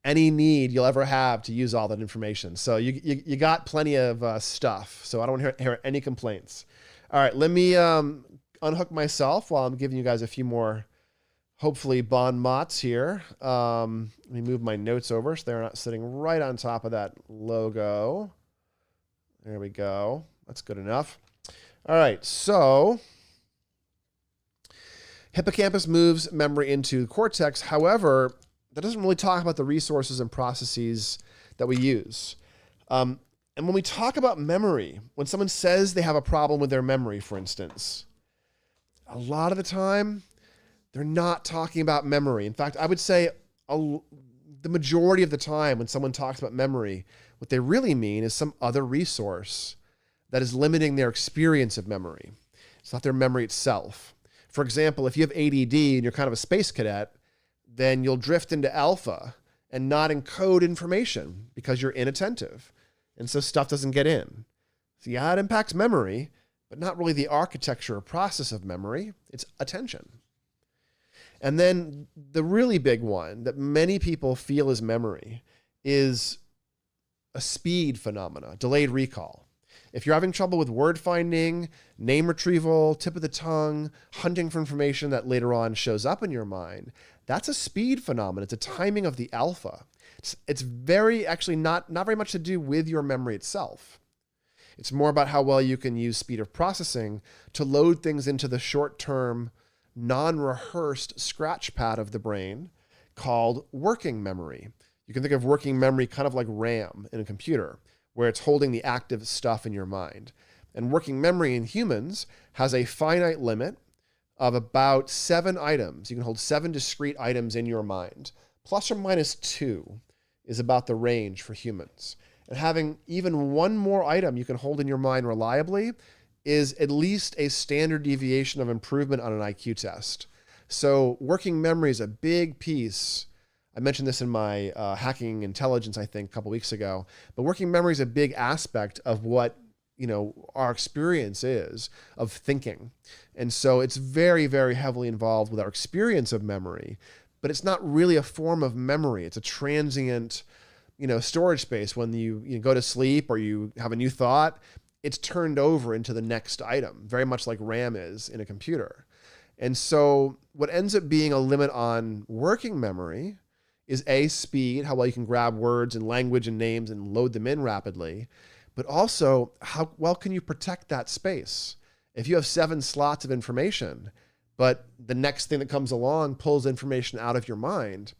any need you'll ever have to use all that information. So you got plenty of stuff. So I don't want to hear any complaints. All right, let me unhook myself while I'm giving you guys a few more, hopefully, bon mots here. Let me move my notes over so they're not sitting right on top of that logo. There we go. That's good enough. All right, so hippocampus moves memory into the cortex. However, that doesn't really talk about the resources and processes that we use. And when we talk about memory, when someone says they have a problem with their memory, for instance, a lot of the time, they're not talking about memory. In fact, I would say the majority of the time when someone talks about memory, what they really mean is some other resource that is limiting their experience of memory. It's not their memory itself. For example, if you have ADD and you're kind of a space cadet, then you'll drift into alpha and not encode information because you're inattentive. And so stuff doesn't get in. So yeah, it impacts memory, but not really the architecture or process of memory. It's attention. And then the really big one that many people feel is memory is a speed phenomena, delayed recall. If you're having trouble with word finding, name retrieval, tip of the tongue, hunting for information that later on shows up in your mind, that's a speed phenomenon. It's a timing of the alpha. It's very, actually not very much to do with your memory itself. It's more about how well you can use speed of processing to load things into the short-term, non-rehearsed scratch pad of the brain called working memory. You can think of working memory kind of like RAM in a computer, where it's holding the active stuff in your mind. And working memory in humans has a finite limit of about 7 items. You can hold 7 discrete items in your mind. Plus or minus 2 is about the range for humans. And having even one more item you can hold in your mind reliably is at least a standard deviation of improvement on an IQ test. So working memory is a big piece. I mentioned this in my Hacking Intelligence, I think, a couple weeks ago. But working memory is a big aspect of what our experience is of thinking. And so it's very, very heavily involved with our experience of memory. But it's not really a form of memory. It's a transient, storage space. When you go to sleep or you have a new thought, it's turned over into the next item, very much like RAM is in a computer. And so what ends up being a limit on working memory is speed, how well you can grab words and language and names and load them in rapidly, but also how well can you protect that space? If you have 7 slots of information, but the next thing that comes along pulls information out of your mind,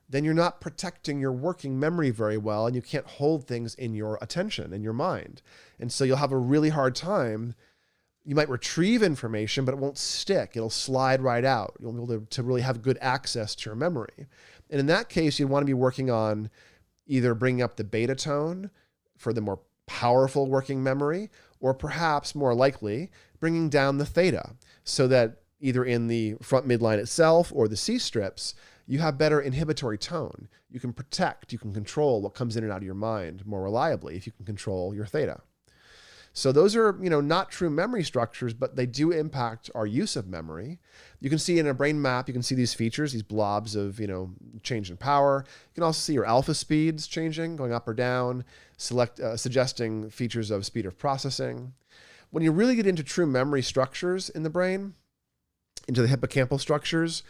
then you're not protecting your working memory very well, and you can't hold things in your attention, in your mind. And so you'll have a really hard time. You might retrieve information, but it won't stick. It'll slide right out. You'll be able to really have good access to your memory. And in that case, you'd want to be working on either bringing up the beta tone for the more powerful working memory, or perhaps more likely bringing down the theta so that either in the front midline itself or the C strips, you have better inhibitory tone. You can protect, you can control what comes in and out of your mind more reliably if you can control your theta. So those are, not true memory structures, but they do impact our use of memory. You can see in a brain map, you can see these features, these blobs of, change in power. You can also see your alpha speeds changing, going up or down, suggesting features of speed of processing. When you really get into true memory structures in the brain, into the hippocampal structures,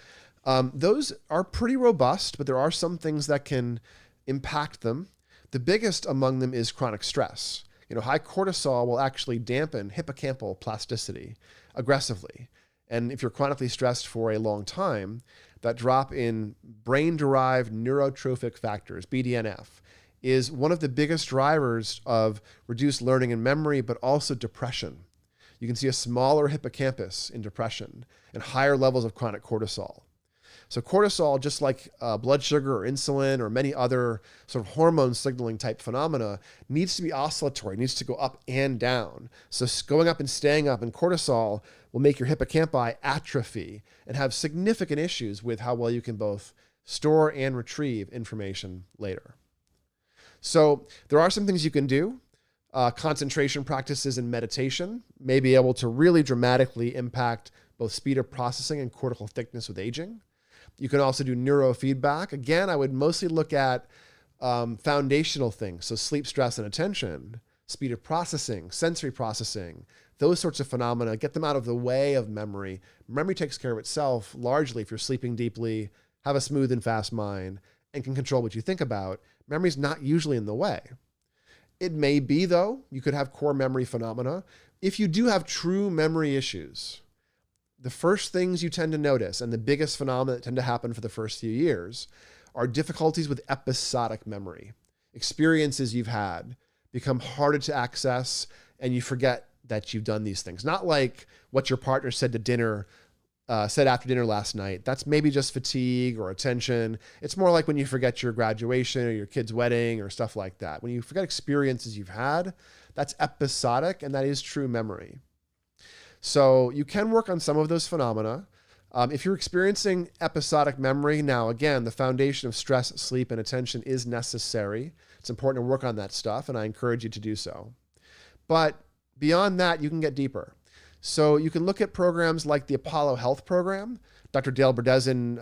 those are pretty robust, but there are some things that can impact them. The biggest among them is chronic stress. High cortisol will actually dampen hippocampal plasticity aggressively. And if you're chronically stressed for a long time, that drop in brain-derived neurotrophic factors, BDNF, is one of the biggest drivers of reduced learning and memory, but also depression. You can see a smaller hippocampus in depression and higher levels of chronic cortisol. So cortisol, just like blood sugar or insulin or many other sort of hormone signaling type phenomena, needs to be oscillatory, needs to go up and down. So going up and staying up in cortisol will make your hippocampi atrophy and have significant issues with how well you can both store and retrieve information later. So there are some things you can do. Concentration practices and meditation may be able to really dramatically impact both speed of processing and cortical thickness with aging. You can also do neurofeedback. Again, I would mostly look at foundational things. So sleep, stress, and attention, speed of processing, sensory processing, those sorts of phenomena, get them out of the way of memory. Memory takes care of itself largely if you're sleeping deeply, have a smooth and fast mind, and can control what you think about. Memory's not usually in the way. It may be, though, you could have core memory phenomena. If you do have true memory issues, the first things you tend to notice, and the biggest phenomena that tend to happen for the first few years, are difficulties with episodic memory. Experiences you've had become harder to access, and you forget that you've done these things. Not like what your partner said after dinner last night. That's maybe just fatigue or attention. It's more like when you forget your graduation or your kid's wedding or stuff like that. When you forget experiences you've had, that's episodic, and that is true memory. So you can work on some of those phenomena. If you're experiencing episodic memory, now again, the foundation of stress, sleep, and attention is necessary. It's important to work on that stuff, and I encourage you to do so. But beyond that, you can get deeper. So you can look at programs like the Apollo Health Program. Dr. Dale Bredesen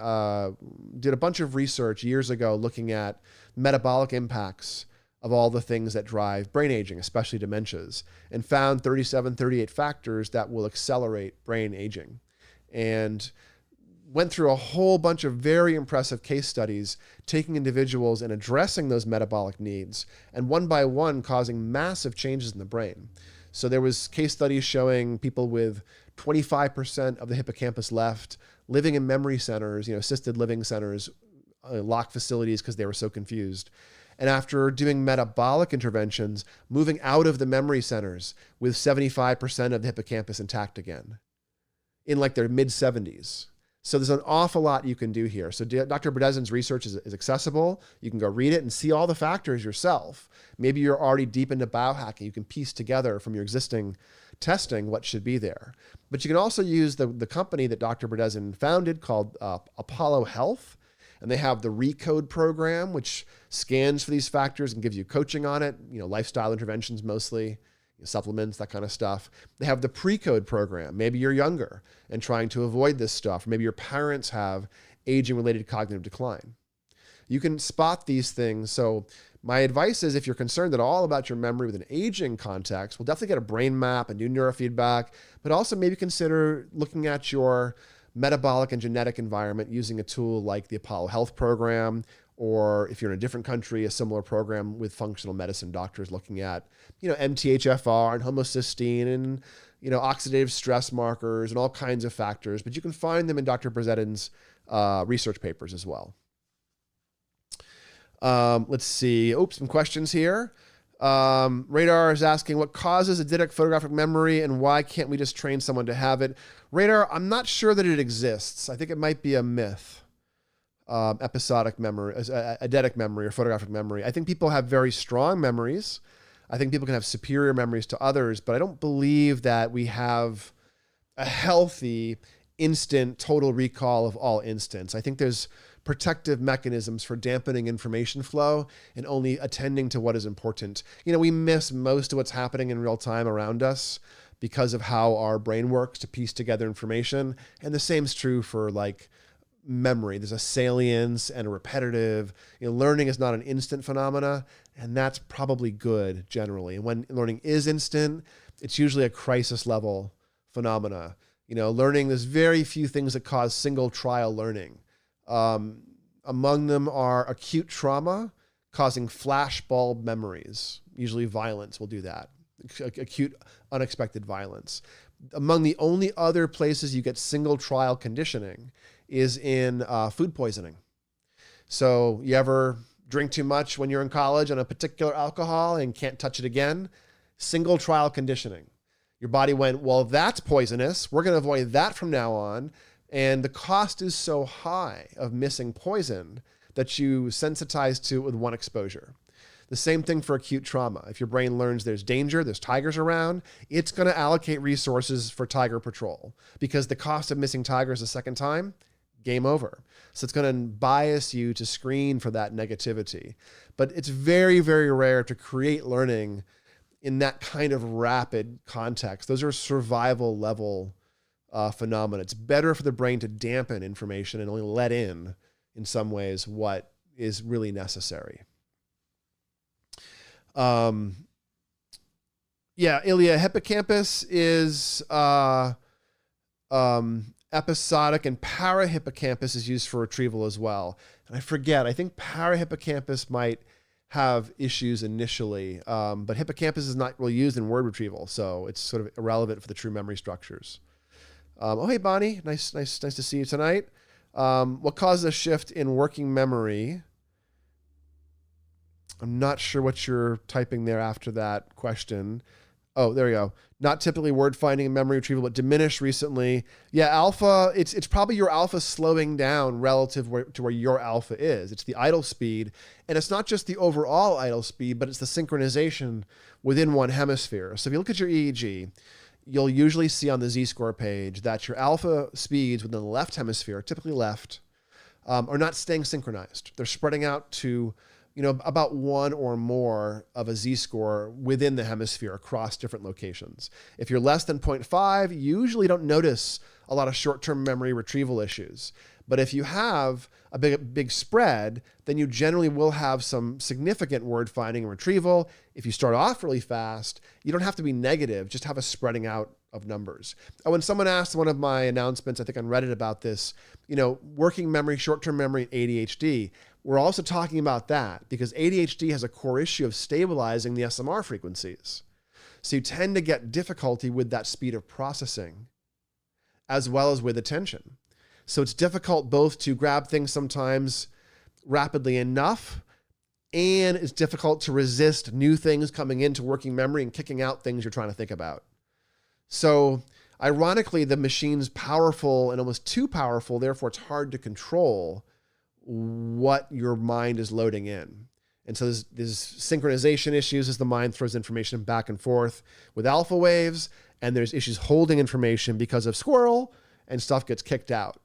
did a bunch of research years ago looking at metabolic impacts of all the things that drive brain aging, especially dementias, and found 38 factors that will accelerate brain aging. And went through a whole bunch of very impressive case studies, taking individuals and addressing those metabolic needs, and one by one causing massive changes in the brain. So there was case studies showing people with 25% of the hippocampus left, living in memory centers, assisted living centers, locked facilities because they were so confused. And after doing metabolic interventions, moving out of the memory centers with 75% of the hippocampus intact again in like their mid-70s. So there's an awful lot you can do here. So Dr. Bredesen's research is accessible. You can go read it and see all the factors yourself. Maybe you're already deep into biohacking. You can piece together from your existing testing what should be there. But you can also use the company that Dr. Bredesen founded called Apollo Health. And they have the Recode program, which scans for these factors and gives you coaching on it, lifestyle interventions mostly, supplements, that kind of stuff. They have the Precode program. Maybe you're younger and trying to avoid this stuff. Maybe your parents have aging-related cognitive decline. You can spot these things. So my advice is, if you're concerned at all about your memory with an aging context, we'll definitely get a brain map and do neurofeedback, but also maybe consider looking at your metabolic and genetic environment using a tool like the Apollo Health program, or if you're in a different country, a similar program with functional medicine doctors looking at, MTHFR and homocysteine and, oxidative stress markers and all kinds of factors, but you can find them in Dr. Bredesen's research papers as well. Let's see. Some questions here. Radar is asking, what causes eidetic photographic memory and why can't we just train someone to have it? Radar, I'm not sure that it exists. I think it might be a myth. Episodic memory, eidetic memory or photographic memory. I think people have very strong memories. I think people can have superior memories to others, but I don't believe that we have a healthy, instant, total recall of all instants. I think there's protective mechanisms for dampening information flow and only attending to what is important. We miss most of what's happening in real time around us because of how our brain works to piece together information. And the same is true for memory. There's a salience and a repetitive. Learning is not an instant phenomena, and that's probably good generally. And when learning is instant, it's usually a crisis level phenomena. Learning, there's very few things that cause single trial learning. Among them are acute trauma causing flashbulb memories. Usually violence will do that. Acute, unexpected violence. Among the only other places you get single trial conditioning is in food poisoning. So you ever drink too much when you're in college on a particular alcohol and can't touch it again? Single trial conditioning. Your body went, well, that's poisonous. We're going to avoid that from now on. And the cost is so high of missing poison that you sensitize to it with one exposure. The same thing for acute trauma. If your brain learns there's danger, there's tigers around, it's going to allocate resources for tiger patrol, because the cost of missing tigers a second time, game over. So it's going to bias you to screen for that negativity. But it's very, very rare to create learning in that kind of rapid context. Those are survival level phenomena. It's better for the brain to dampen information and only let in some ways, what is really necessary. Ilya, hippocampus is episodic, and parahippocampus is used for retrieval as well. And I forget, I think parahippocampus might have issues initially, but hippocampus is not really used in word retrieval, so it's sort of irrelevant for the true memory structures. Oh, hey, Bonnie. Nice to see you tonight. What causes a shift in working memory? I'm not sure what you're typing there after that question. Oh, there we go. Not typically word finding and memory retrieval, but diminished recently. Yeah, alpha, it's probably your alpha slowing down relative to where your alpha is. It's the idle speed. And it's not just the overall idle speed, but it's the synchronization within one hemisphere. So if you look at your EEG, you'll usually see on the Z-score page that your alpha speeds within the left hemisphere, typically left, are not staying synchronized. They're spreading out to, about one or more of a Z-score within the hemisphere across different locations. If you're less than 0.5, you usually don't notice a lot of short-term memory retrieval issues. But if you have a big spread, then you generally will have some significant word finding and retrieval. If you start off really fast, you don't have to be negative, just have a spreading out of numbers. When someone asked one of my announcements, I think on Reddit, about this, working memory, short-term memory, ADHD, we're also talking about that because ADHD has a core issue of stabilizing the SMR frequencies. So you tend to get difficulty with that speed of processing as well as with attention. So it's difficult both to grab things sometimes rapidly enough, and it's difficult to resist new things coming into working memory and kicking out things you're trying to think about. So ironically, the machine's powerful and almost too powerful, therefore it's hard to control what your mind is loading in. And so there's synchronization issues as the mind throws information back and forth with alpha waves, and there's issues holding information because of squirrel, and stuff gets kicked out.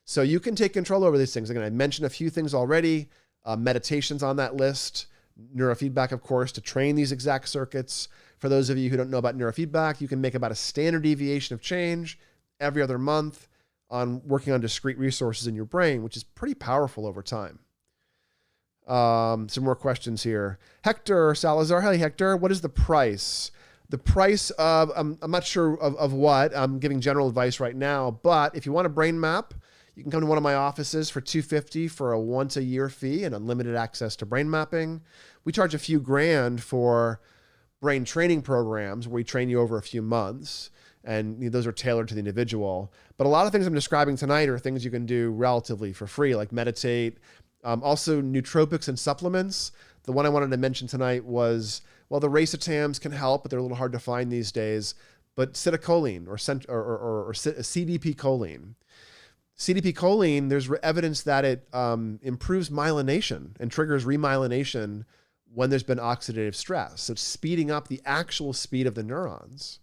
So you can take control over these things. Again, I mentioned a few things already. Meditation's on that list. Neurofeedback, of course, to train these exact circuits. For those of you who don't know about neurofeedback, you can make about a standard deviation of change every other month on working on discrete resources in your brain, which is pretty powerful over time. Some more questions here. Hector Salazar. Hey, Hector, what is the price? The price of, I'm not sure of what. I'm giving general advice right now, but if you want a brain map, you can come to one of my offices for $250 for a once a year fee and unlimited access to brain mapping. We charge a few grand for brain training programs where we train you over a few months, and those are tailored to the individual. But a lot of things I'm describing tonight are things you can do relatively for free, like meditate. Also nootropics and supplements. The one I wanted to mention tonight was, well, the racetams can help, but they're a little hard to find these days. But citicoline or CDP choline. CDP choline, there's evidence that it improves myelination and triggers remyelination when there's been oxidative stress. So it's speeding up the actual speed of the neurons.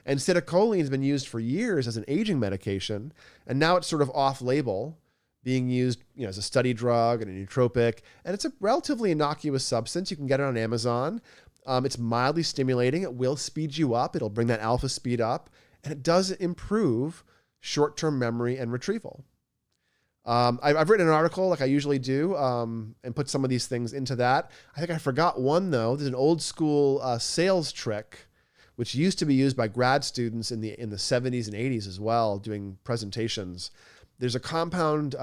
And citicoline has been used for years as an aging medication, and now it's sort of off-label, being used as a study drug and a nootropic. And it's a relatively innocuous substance. You can get it on Amazon. It's mildly stimulating. It will speed you up. It'll bring that alpha speed up, and it does improve short-term memory and retrieval. I've written an article like I usually do and put some of these things into that. I think I forgot one though. There's an old school sales trick which used to be used by grad students in the 70s and 80s as well, doing presentations. There's a compound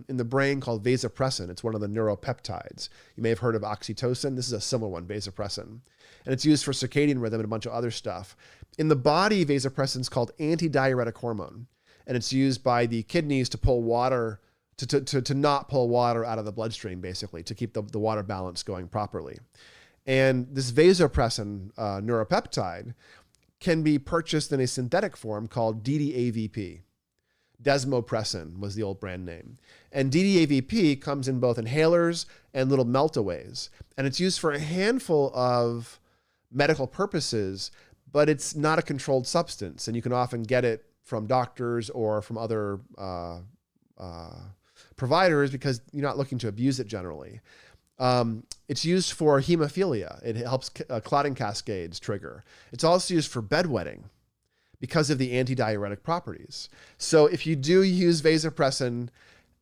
in the brain called vasopressin. It's one of the neuropeptides. You may have heard of oxytocin. This is a similar one, vasopressin. And it's used for circadian rhythm and a bunch of other stuff. In the body, vasopressin is called antidiuretic hormone. And it's used by the kidneys to pull water, to not pull water out of the bloodstream, basically, to keep the water balance going properly. And this vasopressin neuropeptide can be purchased in a synthetic form called DDAVP. Desmopressin was the old brand name. And DDAVP comes in both inhalers and little meltaways. And it's used for a handful of medical purposes, but it's not a controlled substance. And you can often get it from doctors or from other providers because you're not looking to abuse it generally. It's used for hemophilia. It helps clotting cascades trigger. It's also used for bedwetting because of the antidiuretic properties. So if you do use vasopressin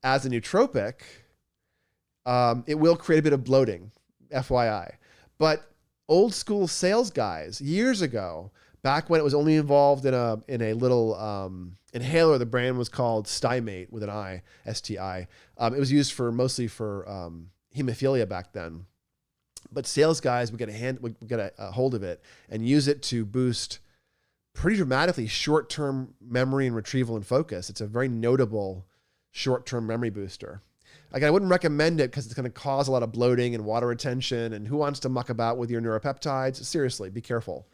as a nootropic, it will create a bit of bloating, FYI. But old school sales guys years ago, back when it was only involved in a little inhaler, the brand was called Stymate with an I, STI. It was used mostly for hemophilia back then. But sales guys would get a hold of it and use it to boost pretty dramatically short-term memory and retrieval and focus. It's a very notable short-term memory booster. Again, I wouldn't recommend it because it's going to cause a lot of bloating and water retention, and who wants to muck about with your neuropeptides? Seriously, be careful.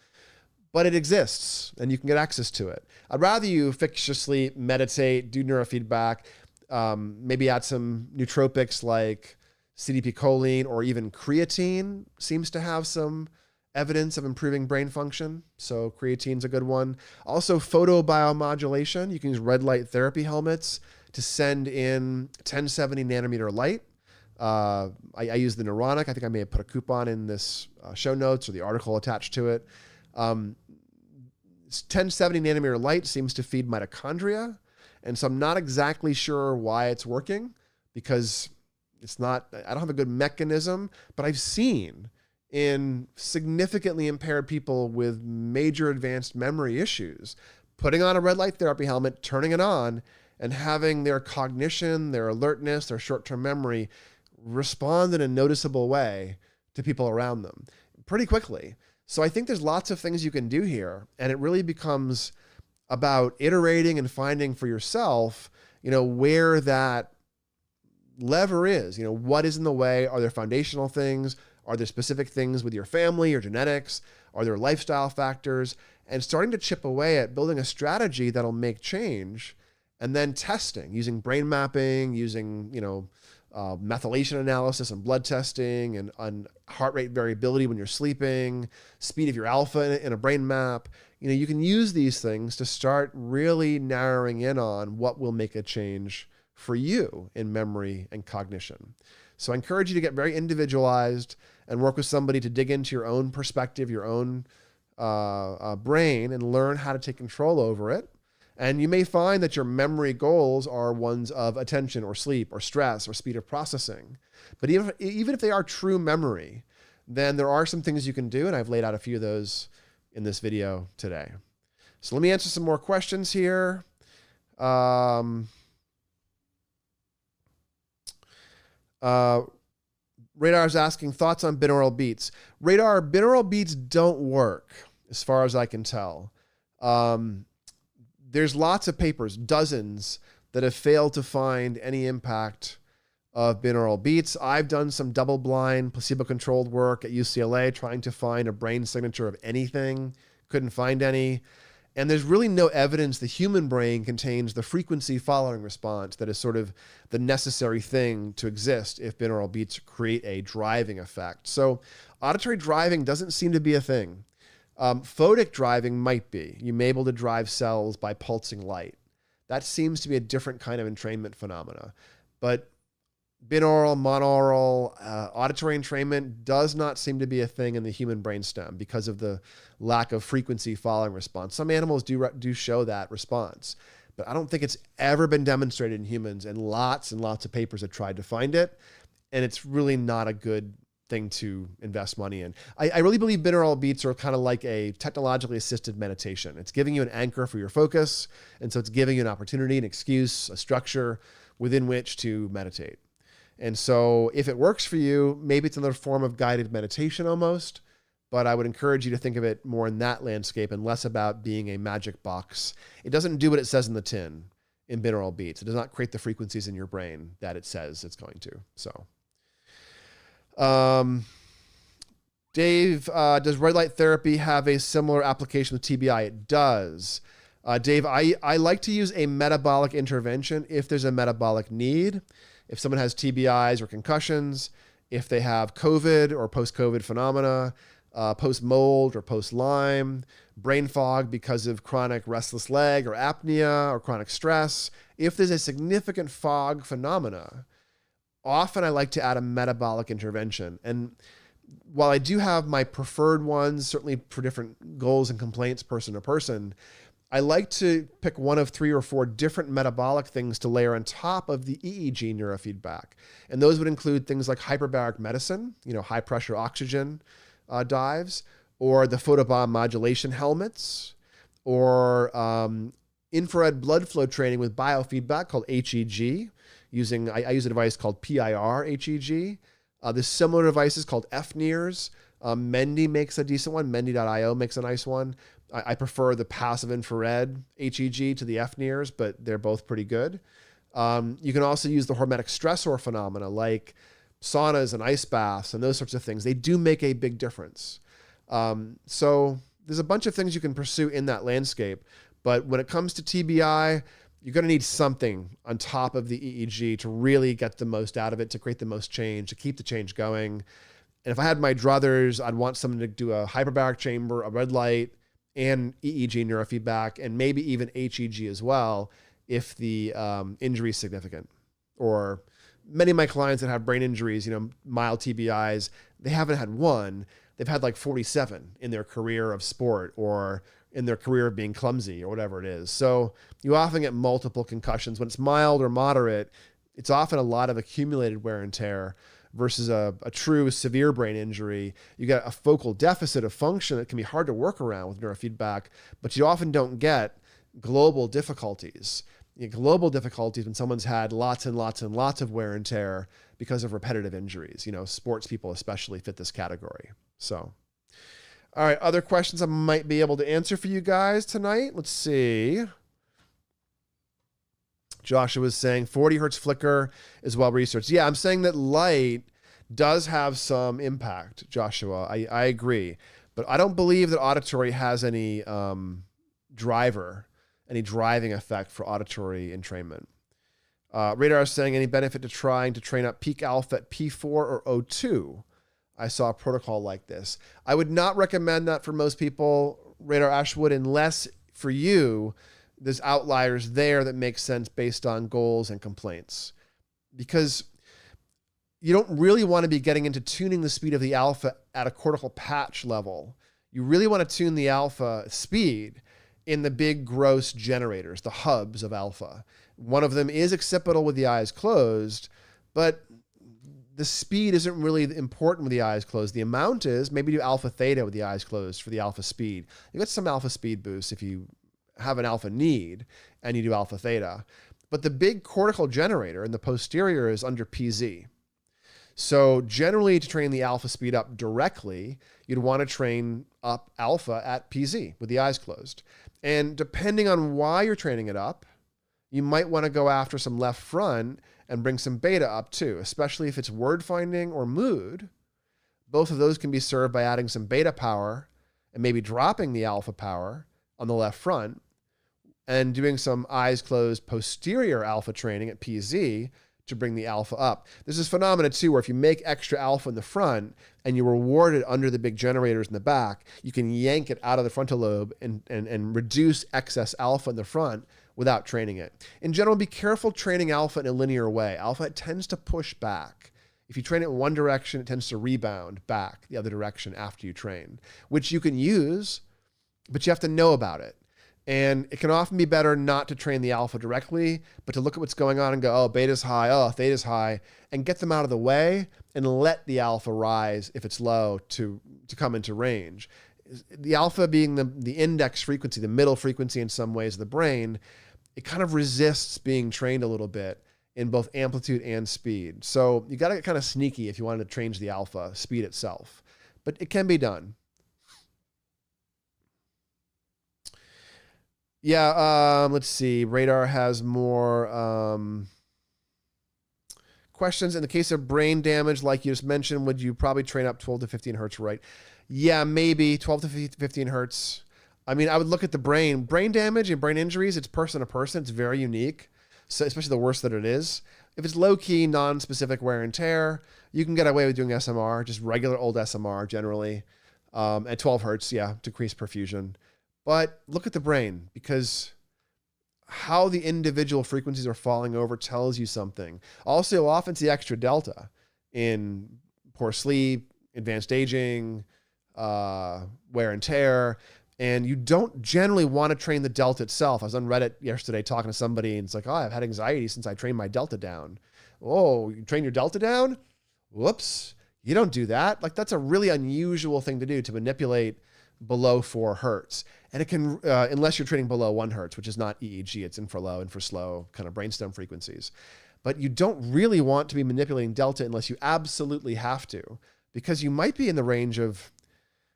But it exists and you can get access to it. I'd rather you fix your sleep, meditate, do neurofeedback, maybe add some nootropics like CDP choline or even creatine seems to have some evidence of improving brain function. So creatine's a good one. Also photobiomodulation. You can use red light therapy helmets to send in 1070 nanometer light. I use the Neuronic. I think I may have put a coupon in this show notes or the article attached to it. 1070 nanometer light seems to feed mitochondria. And so I'm not exactly sure why it's working because I don't have a good mechanism, but I've seen in significantly impaired people with major advanced memory issues, putting on a red light therapy helmet, turning it on, and having their cognition, their alertness, their short-term memory respond in a noticeable way to people around them pretty quickly. So I think there's lots of things you can do here, and it really becomes about iterating and finding for yourself, where that lever is, what is in the way? Are there foundational things? Are there specific things with your family or genetics? Are there lifestyle factors? And starting to chip away at building a strategy that'll make change, and then testing using brain mapping, using, methylation analysis and blood testing and heart rate variability when you're sleeping, speed of your alpha in a brain map. You can use these things to start really narrowing in on what will make a change for you in memory and cognition. So I encourage you to get very individualized and work with somebody to dig into your own perspective, your own brain, and learn how to take control over it. And you may find that your memory goals are ones of attention or sleep or stress or speed of processing. But even if they are true memory, then there are some things you can do, and I've laid out a few of those in this video today. So let me answer some more questions here. Radar's asking thoughts on binaural beats. Radar, binaural beats don't work as far as I can tell. There's lots of papers, dozens, that have failed to find any impact of binaural beats. I've done some double-blind, placebo-controlled work at UCLA trying to find a brain signature of anything. Couldn't find any. And there's really no evidence the human brain contains the frequency following response that is sort of the necessary thing to exist if binaural beats create a driving effect. So auditory driving doesn't seem to be a thing. Photic driving might be. You may be able to drive cells by pulsing light. That seems to be a different kind of entrainment phenomena. But binaural, monaural, auditory entrainment does not seem to be a thing in the human brainstem because of the lack of frequency following response. Some animals do show that response, but I don't think it's ever been demonstrated in humans, and lots of papers have tried to find it, and it's really not a good thing to invest money in. I really believe binaural beats are kind of like a technologically assisted meditation. It's giving you an anchor for your focus, and so it's giving you an opportunity, an excuse, a structure within which to meditate. And so if it works for you, maybe it's another form of guided meditation almost, but I would encourage you to think of it more in that landscape and less about being a magic box. It doesn't do what it says in the tin in binaural beats. It does not create the frequencies in your brain that it says it's going to. So Dave, does red light therapy have a similar application with TBI? It does. Dave, I like to use a metabolic intervention if there's a metabolic need. If someone has TBIs or concussions, if they have COVID or post-COVID phenomena, post-mold or post-Lyme, brain fog because of chronic restless leg or apnea or chronic stress, if there's a significant fog phenomena, often I like to add a metabolic intervention. And while I do have my preferred ones, certainly for different goals and complaints person to person, I like to pick one of 3 or 4 different metabolic things to layer on top of the EEG neurofeedback. And those would include things like hyperbaric medicine, high pressure oxygen dives, or the photobomb modulation helmets, or infrared blood flow training with biofeedback called HEG. I use a device called PIR HEG. There's similar devices called FNIRS. Mendy makes a decent one. Mendy.io makes a nice one. I prefer the passive infrared HEG to the FNIRS, but they're both pretty good. You can also use the hormetic stressor phenomena like saunas and ice baths and those sorts of things. They do make a big difference. So there's a bunch of things you can pursue in that landscape. But when it comes to TBI, you're going to need something on top of the EEG to really get the most out of it, to create the most change, to keep the change going. And if I had my druthers, I'd want someone to do a hyperbaric chamber, a red light, and EEG neurofeedback, and maybe even HEG as well, if the injury is significant. Or many of my clients that have brain injuries, mild TBIs, they haven't had one. They've had like 47 in their career of sport or in their career of being clumsy or whatever it is. So you often get multiple concussions. When it's mild or moderate, it's often a lot of accumulated wear and tear versus a true severe brain injury. You get a focal deficit of function that can be hard to work around with neurofeedback, but you often don't get global difficulties. Global difficulties when someone's had lots and lots and lots of wear and tear because of repetitive injuries. Sports people especially fit this category. So, all right, other questions I might be able to answer for you guys tonight. Let's see. Joshua was saying 40 hertz flicker is well researched. Yeah, I'm saying that light does have some impact, Joshua. I agree. But I don't believe that auditory has any driving effect for auditory entrainment. Radar is saying any benefit to trying to train up peak alpha at P4 or O2? I saw a protocol like this. I would not recommend that for most people, Radar Ashwood, unless for you, there's outliers there that make sense based on goals and complaints. Because you don't really want to be getting into tuning the speed of the alpha at a cortical patch level. You really want to tune the alpha speed in the big gross generators, the hubs of alpha. One of them is occipital with the eyes closed, but the speed isn't really important with the eyes closed. The amount is, maybe do alpha theta with the eyes closed for the alpha speed. You get some alpha speed boost if you have an alpha need and you do alpha theta. But the big cortical generator in the posterior is under PZ. So generally to train the alpha speed up directly, you'd want to train up alpha at PZ with the eyes closed. And depending on why you're training it up, you might want to go after some left front and bring some beta up too, especially if it's word finding or mood. Both of those can be served by adding some beta power and maybe dropping the alpha power on the left front and doing some eyes closed posterior alpha training at PZ to bring the alpha up. There's this phenomena too, where if you make extra alpha in the front and you reward it under the big generators in the back, you can yank it out of the frontal lobe and reduce excess alpha in the front without training it. In general, be careful training alpha in a linear way. Alpha tends to push back. If you train it in one direction, it tends to rebound back the other direction after you train, which you can use, but you have to know about it. And it can often be better not to train the alpha directly, but to look at what's going on and go, oh, beta's high, oh, theta's high, and get them out of the way and let the alpha rise if it's low to come into range. The alpha being the index frequency, the middle frequency in some ways of the brain, it kind of resists being trained a little bit in both amplitude and speed. So you got to get kind of sneaky if you wanted to change the alpha speed itself, but it can be done. Yeah, let's see. Radar has more questions. In the case of brain damage, like you just mentioned, would you probably train up 12 to 15 hertz, right? Yeah, maybe 12 to 15 hertz. I mean, I would look at the brain. Brain damage and brain injuries, it's person to person. It's very unique, so especially the worse that it is. If it's low-key, non-specific wear and tear, you can get away with doing SMR, just regular old SMR generally. At 12 hertz, yeah, decrease perfusion. But look at the brain, because how the individual frequencies are falling over tells you something. Also, often it's the extra delta in poor sleep, advanced aging, wear and tear. And you don't generally want to train the delta itself. I was on Reddit yesterday talking to somebody, and it's like, oh, I've had anxiety since I trained my delta down. Oh, you train your delta down? Whoops. You don't do that. Like, that's a really unusual thing to do, to manipulate below 4 hertz. And it can, unless you're training below 1 hertz, which is not EEG, it's infralow, infraslow kind of brainstem frequencies. But you don't really want to be manipulating delta unless you absolutely have to, because you might be in the range of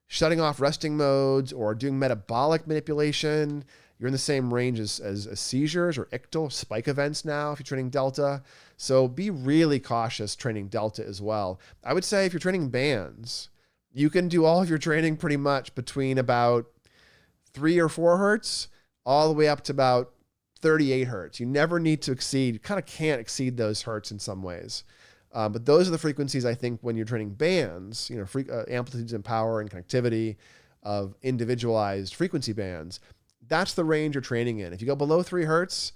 shutting off resting modes or doing metabolic manipulation. You're in the same range as seizures or ictal spike events now if you're training delta. So be really cautious training delta as well. I would say if you're training bands, you can do all of your training pretty much between about 3 or 4 hertz all the way up to about 38 hertz. You never need to exceed, you kind of can't exceed those hertz in some ways. But those are the frequencies, I think, when you're training bands, amplitudes and power and connectivity of individualized frequency bands. That's the range you're training in. If you go below 3 hertz,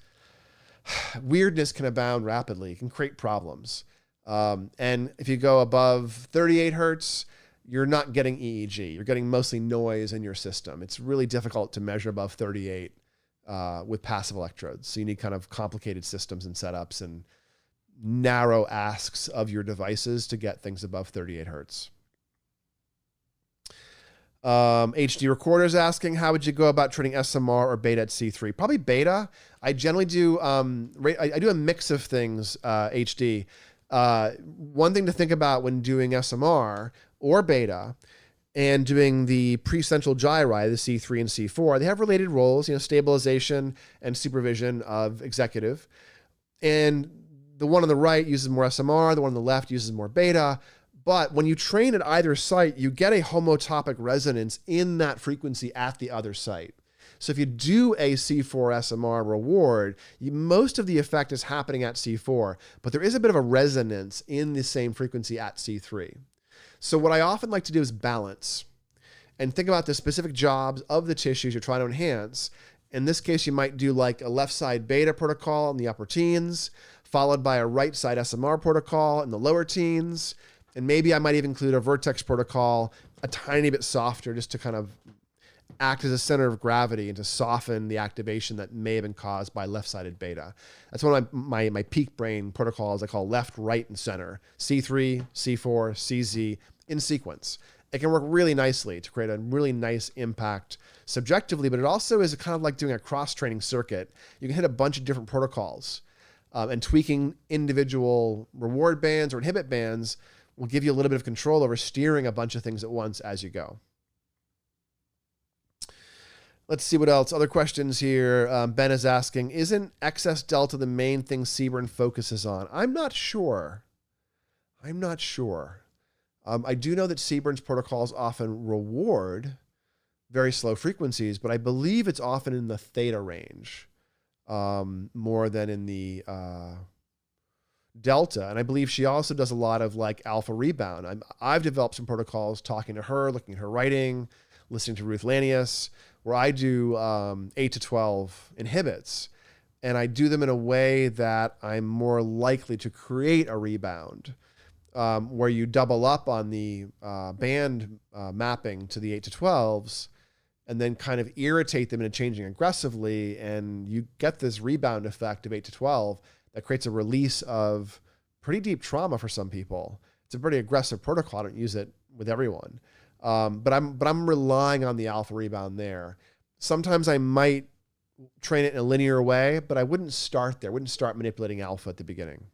weirdness can abound rapidly. It can create problems. And if you go above 38 hertz, you're not getting EEG. You're getting mostly noise in your system. It's really difficult to measure above 38 with passive electrodes. So you need kind of complicated systems and setups and narrow asks of your devices to get things above 38 hertz. HD Recorder's asking, how would you go about training SMR or beta at C3? Probably beta. I generally do, I do a mix of things, HD. One thing to think about when doing SMR or beta and doing the precentral gyri, the C3 and C4, they have related roles, stabilization and supervision of executive. And the one on the right uses more SMR, the one on the left uses more beta. But when you train at either site, you get a homotopic resonance in that frequency at the other site. So if you do a C4 SMR reward, most of the effect is happening at C4, but there is a bit of a resonance in the same frequency at C3. So what I often like to do is balance and think about the specific jobs of the tissues you're trying to enhance. In this case, you might do like a left side beta protocol in the upper teens, followed by a right side SMR protocol in the lower teens. And maybe I might even include a vertex protocol, a tiny bit softer, just to kind of act as a center of gravity and to soften the activation that may have been caused by left-sided beta. That's one of my peak brain protocols I call left, right, and center. C3, C4, CZ in sequence. It can work really nicely to create a really nice impact subjectively, but it also is kind of like doing a cross-training circuit. You can hit a bunch of different protocols, and tweaking individual reward bands or inhibit bands will give you a little bit of control over steering a bunch of things at once as you go. Let's see what else. Other questions here. Ben is asking, isn't excess delta the main thing CBRN focuses on? I'm not sure. I do know that CBRN's protocols often reward very slow frequencies, but I believe it's often in the theta range more than in the delta. And I believe she also does a lot of like alpha rebound. I've developed some protocols talking to her, looking at her writing, listening to Ruth Lanius, where I do 8 to 12 inhibits. And I do them in a way that I'm more likely to create a rebound, where you double up on the band mapping to the 8 to 12s and then kind of irritate them into changing aggressively. And you get this rebound effect of 8 to 12 that creates a release of pretty deep trauma for some people. It's a pretty aggressive protocol. I don't use it with everyone. But I'm relying on the alpha rebound there. Sometimes I might train it in a linear way, but I wouldn't start there. I wouldn't start manipulating alpha at the beginning.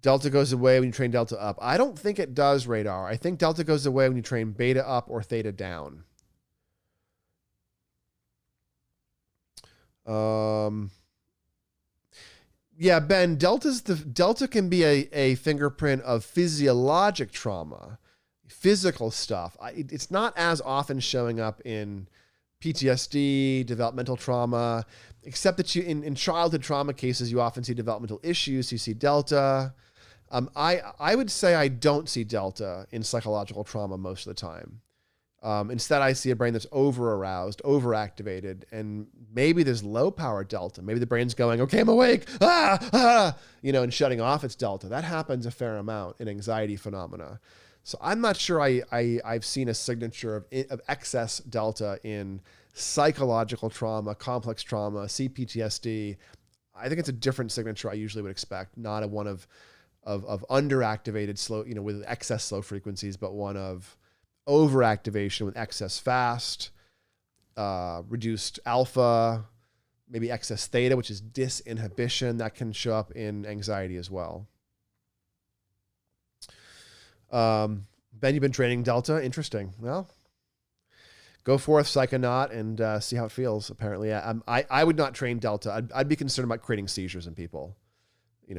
Delta goes away when you train delta up. I don't think it does, Radar. I think delta goes away when you train beta up or theta down. Yeah, Ben, delta can be a fingerprint of physiologic trauma, physical stuff. It's not as often showing up in PTSD, developmental trauma, except that in childhood trauma cases, you often see developmental issues. You see delta. I would say I don't see delta in psychological trauma most of the time. Instead, I see a brain that's over-aroused, over-activated, and maybe there's low-power delta. Maybe the brain's going, okay, I'm awake, and shutting off its delta. That happens a fair amount in anxiety phenomena. So I'm not sure I've seen a signature of excess delta in psychological trauma, complex trauma, CPTSD. I think it's a different signature I usually would expect, not a one of underactivated slow, with excess slow frequencies, but one of overactivation with excess fast, reduced alpha, maybe excess theta, which is disinhibition. That can show up in anxiety as well. Ben, you've been training delta. Interesting. Well, go forth, psychonaut, and see how it feels. Apparently, I would not train delta. I'd be concerned about creating seizures in people.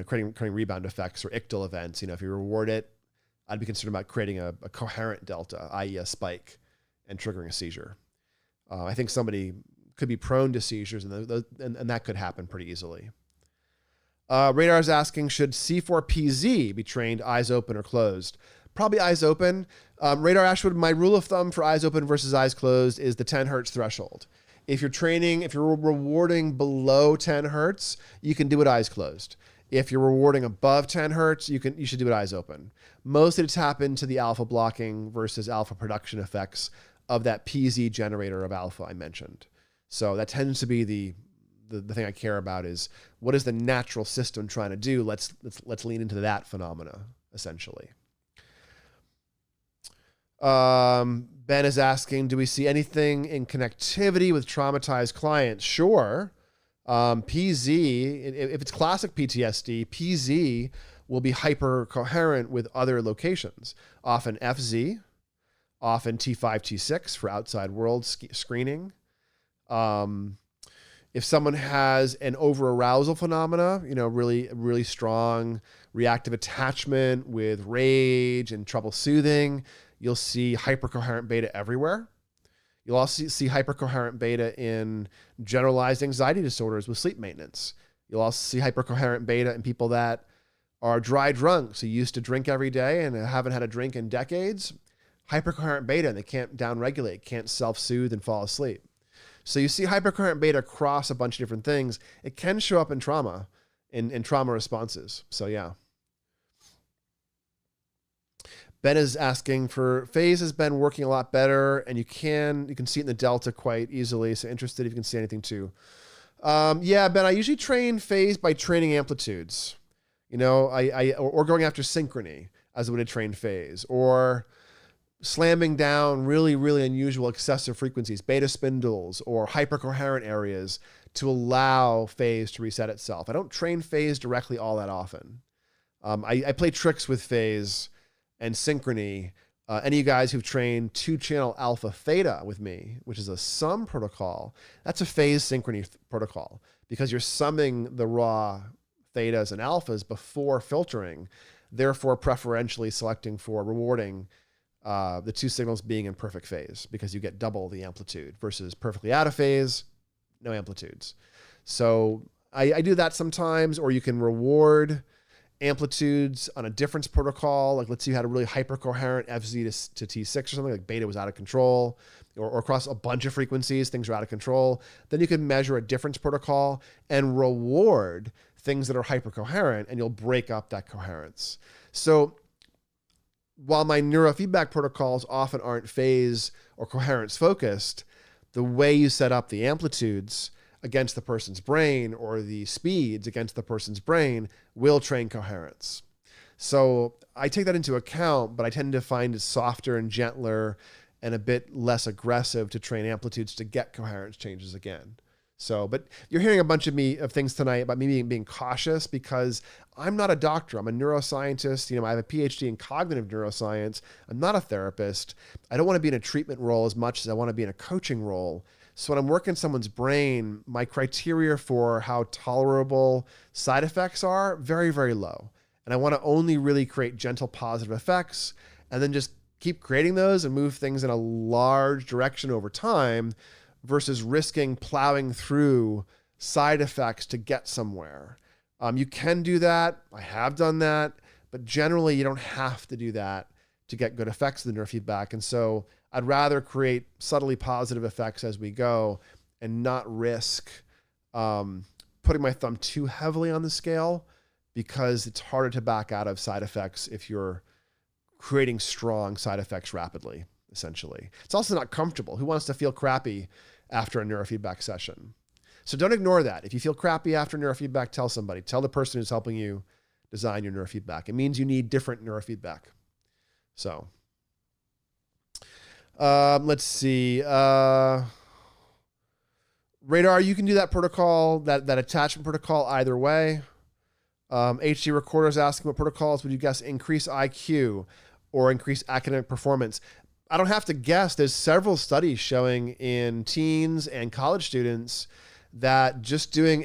Creating rebound effects or ictal events. If you reward it, I'd be concerned about creating a coherent delta, i.e. a spike, and triggering a seizure. I think somebody could be prone to seizures, and that could happen pretty easily. Radar is asking, should C4PZ be trained eyes open or closed? Probably eyes open. Radar Ashwood, my rule of thumb for eyes open versus eyes closed is the 10 hertz threshold. If you're rewarding below 10 hertz, you can do it eyes closed. If you're rewarding above 10 hertz, you should do it eyes open. Mostly to tap into the alpha blocking versus alpha production effects of that PZ generator of alpha I mentioned. So that tends to be the thing I care about is what is the natural system trying to do? Let's lean into that phenomena, essentially. Ben is asking, do we see anything in connectivity with traumatized clients? Sure. PZ, if it's classic PTSD, PZ will be hyper coherent with other locations, often FZ, often T5, T6 for outside world screening. If someone has an over-arousal phenomena, really, really strong reactive attachment with rage and trouble soothing, you'll see hypercoherent beta everywhere. You'll also see hypercoherent beta in generalized anxiety disorders with sleep maintenance. You'll also see hypercoherent beta in people that are dry drunks who used to drink every day and haven't had a drink in decades. Hypercoherent beta, and they can't downregulate, can't self-soothe and fall asleep. So you see hypercoherent beta across a bunch of different things. It can show up in trauma, in trauma responses. So yeah. Ben is asking for phase has been working a lot better, and you can see it in the delta quite easily. So interested if you can see anything too. Yeah, Ben, I usually train phase by training amplitudes, or going after synchrony as I would have trained phase, or slamming down really, really unusual excessive frequencies, beta spindles or hypercoherent areas to allow phase to reset itself. I don't train phase directly all that often. I play tricks with phase and synchrony. Any of you guys who've trained 2-channel alpha theta with me, which is a sum protocol, that's a phase synchrony protocol because you're summing the raw thetas and alphas before filtering, therefore preferentially selecting for rewarding the two signals being in perfect phase because you get double the amplitude versus perfectly out of phase, no amplitudes. So I do that sometimes, or you can reward amplitudes on a difference protocol. Like let's say you had a really hypercoherent FZ to T6 or something, like beta was out of control, or across a bunch of frequencies, things are out of control. Then you can measure a difference protocol and reward things that are hypercoherent, and you'll break up that coherence. So while my neurofeedback protocols often aren't phase or coherence focused, the way you set up the amplitudes against the person's brain or the speeds against the person's brain will train coherence. So I take that into account, but I tend to find it softer and gentler and a bit less aggressive to train amplitudes to get coherence changes again. So, but you're hearing a bunch of things tonight about me being cautious because I'm not a doctor. I'm a neuroscientist. I have a PhD in cognitive neuroscience. I'm not a therapist. I don't want to be in a treatment role as much as I want to be in a coaching role. So when I'm working someone's brain, my criteria for how tolerable side effects are very, very low. And I want to only really create gentle positive effects and then just keep creating those and move things in a large direction over time versus risking plowing through side effects to get somewhere. You can do that. I have done that, but generally you don't have to do that to get good effects of the neurofeedback. And so I'd rather create subtly positive effects as we go and not risk putting my thumb too heavily on the scale, because it's harder to back out of side effects if you're creating strong side effects rapidly, essentially. It's also not comfortable. Who wants to feel crappy after a neurofeedback session? So don't ignore that. If you feel crappy after neurofeedback, tell somebody. Tell the person who's helping you design your neurofeedback. It means you need different neurofeedback. So let's see. Radar, you can do that protocol, that attachment protocol either way. HD Recorder's asking what protocols would you guess increase IQ or increase academic performance? I don't have to guess. There's several studies showing in teens and college students that just doing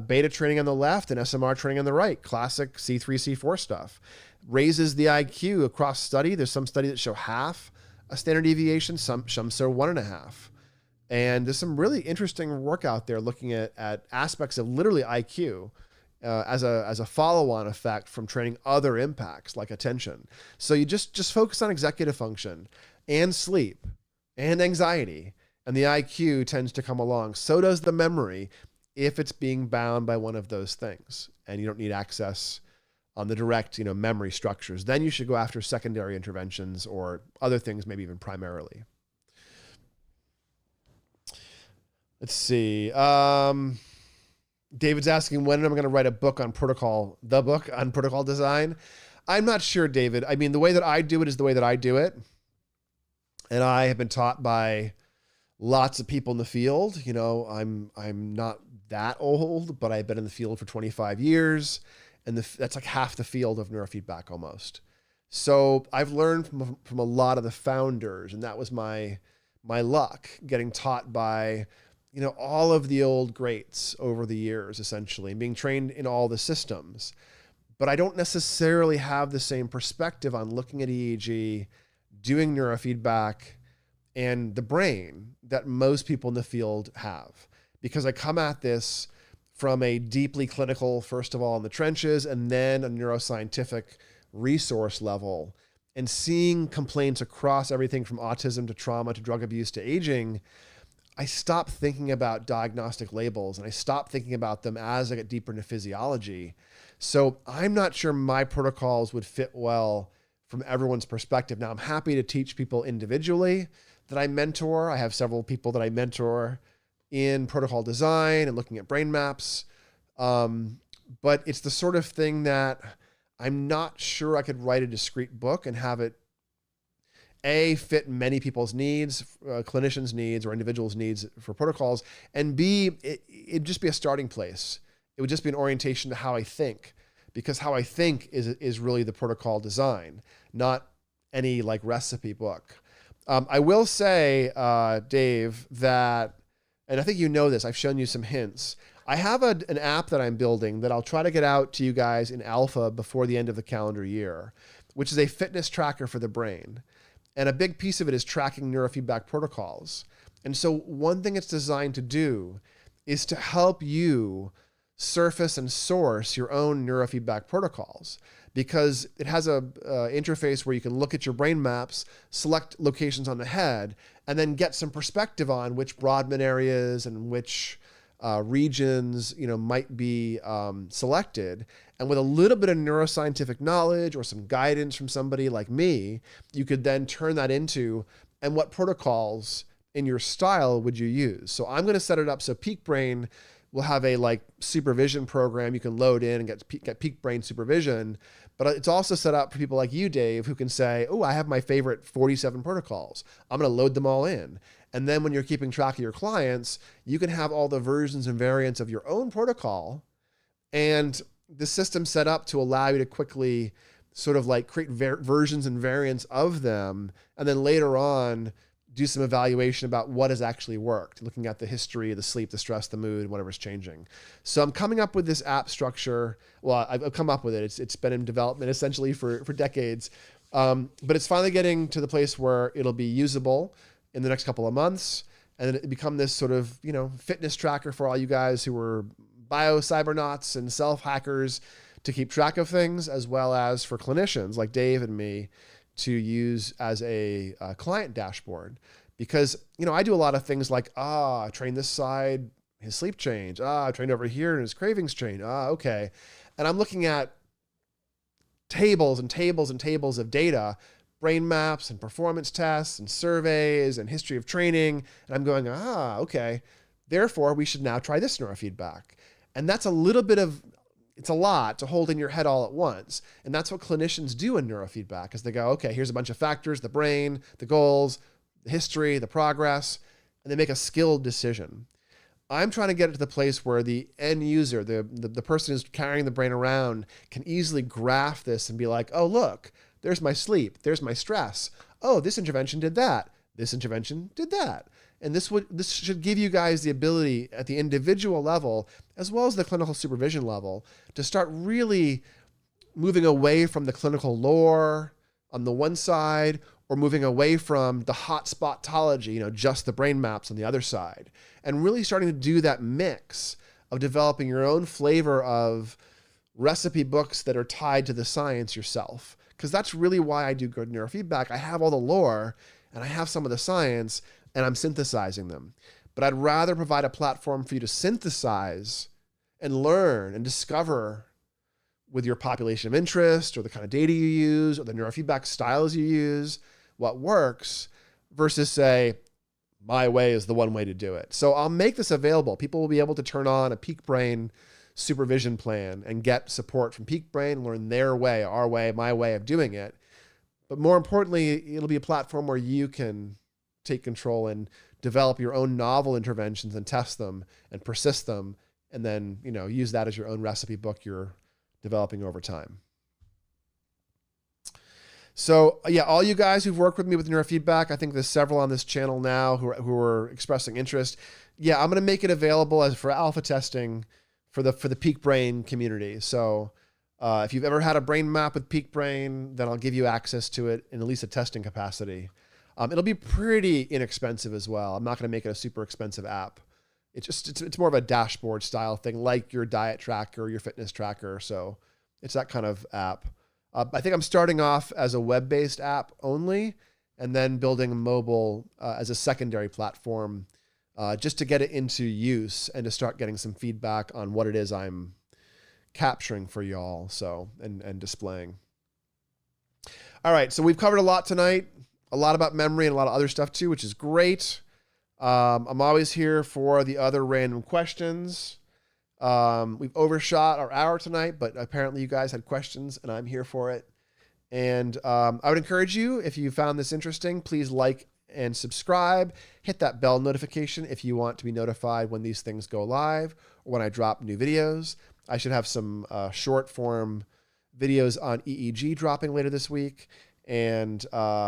beta training on the left and SMR training on the right, classic C3, C4 stuff, raises the IQ across study. There's some studies that show half a standard deviation, some show 1.5. And there's some really interesting work out there looking at aspects of literally IQ as a follow-on effect from training other impacts like attention. So you just focus on executive function and sleep and anxiety, and the IQ tends to come along. So does the memory if it's being bound by one of those things, and you don't need access on the direct, memory structures. Then you should go after secondary interventions or other things, maybe even primarily. Let's see. David's asking when am I going to write a book on protocol, the book on protocol design. I'm not sure, David. I mean, the way that I do it is the way that I do it. And I have been taught by lots of people in the field. I'm not that old, but I've been in the field for 25 years. And that's like half the field of neurofeedback almost. So I've learned from a lot of the founders, and that was my luck, getting taught by all of the old greats over the years, essentially, and being trained in all the systems. But I don't necessarily have the same perspective on looking at EEG, doing neurofeedback, and the brain that most people in the field have. Because I come at this from a deeply clinical, first of all, in the trenches, and then a neuroscientific resource level, and seeing complaints across everything from autism to trauma to drug abuse to aging, I stopped thinking about diagnostic labels, and I stopped thinking about them as I get deeper into physiology. So I'm not sure my protocols would fit well from everyone's perspective. Now, I'm happy to teach people individually that I mentor. I have several people that I mentor in protocol design and looking at brain maps. But it's the sort of thing that I'm not sure I could write a discrete book and have it A, fit many people's needs, clinicians' needs or individuals' needs for protocols, and B, it'd just be a starting place. It would just be an orientation to how I think, because how I think is really the protocol design, not any like recipe book. I will say, Dave, that, and I think you know this, I've shown you some hints. I have an app that I'm building that I'll try to get out to you guys in alpha before the end of the calendar year, which is a fitness tracker for the brain. And a big piece of it is tracking neurofeedback protocols. And so one thing it's designed to do is to help you surface and source your own neurofeedback protocols, because it has a interface where you can look at your brain maps, select locations on the head, and then get some perspective on which Brodmann areas and which regions might be selected. And with a little bit of neuroscientific knowledge or some guidance from somebody like me, you could then turn that into, and what protocols in your style would you use? So I'm going to set it up so Peak Brain will have a supervision program you can load in and get Peak Brain supervision. But it's also set up for people like you, Dave, who can say, oh, I have my favorite 47 protocols. I'm going to load them all in. And then when you're keeping track of your clients, you can have all the versions and variants of your own protocol, and the system set up to allow you to quickly sort of create versions and variants of them. And then later on, do some evaluation about what has actually worked, looking at the history, the sleep, the stress, the mood, whatever's changing. So I'm coming up with this app structure. Well, I've come up with it. It's been in development essentially for decades. But it's finally getting to the place where it'll be usable in the next couple of months. And then it become this sort of, fitness tracker for all you guys who are bio-cybernauts and self-hackers to keep track of things, as well as for clinicians like Dave and me to use as a client dashboard. Because, I do a lot of things like, I trained this side, his sleep changed. I trained over here and his cravings changed. Okay. And I'm looking at tables and tables and tables of data, brain maps and performance tests and surveys and history of training. And I'm going, okay. Therefore, we should now try this neurofeedback. And that's it's a lot to hold in your head all at once. And that's what clinicians do in neurofeedback, is they go, okay, here's a bunch of factors, the brain, the goals, the history, the progress, and they make a skilled decision. I'm trying to get it to the place where the end user, the person who's carrying the brain around, can easily graph this and be like, oh, look, there's my sleep, there's my stress. Oh, this intervention did that. This intervention did that. And this should give you guys the ability at the individual level, as well as the clinical supervision level, to start really moving away from the clinical lore on the one side, or moving away from the hotspotology, just the brain maps on the other side, and really starting to do that mix of developing your own flavor of recipe books that are tied to the science yourself. Because that's really why I do good neurofeedback. I have all the lore and I have some of the science, and I'm synthesizing them. But I'd rather provide a platform for you to synthesize and learn and discover with your population of interest, or the kind of data you use, or the neurofeedback styles you use, what works, versus say, my way is the one way to do it. So I'll make this available. People will be able to turn on a Peak Brain supervision plan and get support from Peak Brain, learn their way, our way, my way of doing it. But more importantly, it'll be a platform where you can take control and develop your own novel interventions and test them and persist them, and then, use that as your own recipe book you're developing over time. So yeah, all you guys who've worked with me with neurofeedback, I think there's several on this channel now who are expressing interest. Yeah, I'm going to make it available as for alpha testing for the Peak Brain community. So if you've ever had a brain map with Peak Brain, then I'll give you access to it in at least a testing capacity. It'll be pretty inexpensive as well. I'm not going to make it a super expensive app. It's more of a dashboard style thing, like your diet tracker, your fitness tracker. So it's that kind of app. I think I'm starting off as a web-based app only, and then building mobile as a secondary platform, just to get it into use and to start getting some feedback on what it is I'm capturing for y'all. So, and displaying. All right. So we've covered a lot tonight. A lot about memory and a lot of other stuff too, which is great. I'm always here for the other random questions. We've overshot our hour tonight, but apparently you guys had questions and I'm here for it. And I would encourage you, if you found this interesting, please like and subscribe. Hit that bell notification if you want to be notified when these things go live or when I drop new videos. I should have some short form videos on EEG dropping later this week. And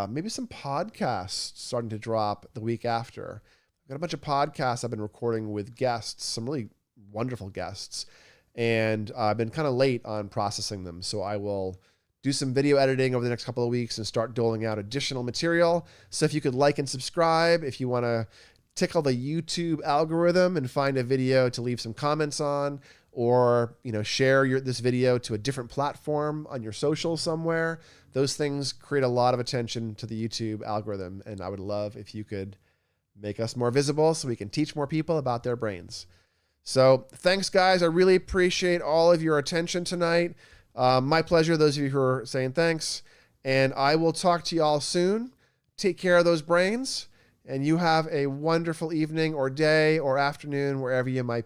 maybe some podcasts starting to drop the week after. I've got a bunch of podcasts I've been recording with guests, some really wonderful guests. And I've been kind of late on processing them. So I will do some video editing over the next couple of weeks and start doling out additional material. So if you could like and subscribe, if you want to tickle the YouTube algorithm and find a video to leave some comments on, or share this video to a different platform on your social somewhere. Those things create a lot of attention to the YouTube algorithm, and I would love if you could make us more visible so we can teach more people about their brains. So thanks, guys. I really appreciate all of your attention tonight. My pleasure, those of you who are saying thanks, and I will talk to you all soon. Take care of those brains, and you have a wonderful evening or day or afternoon wherever you might be.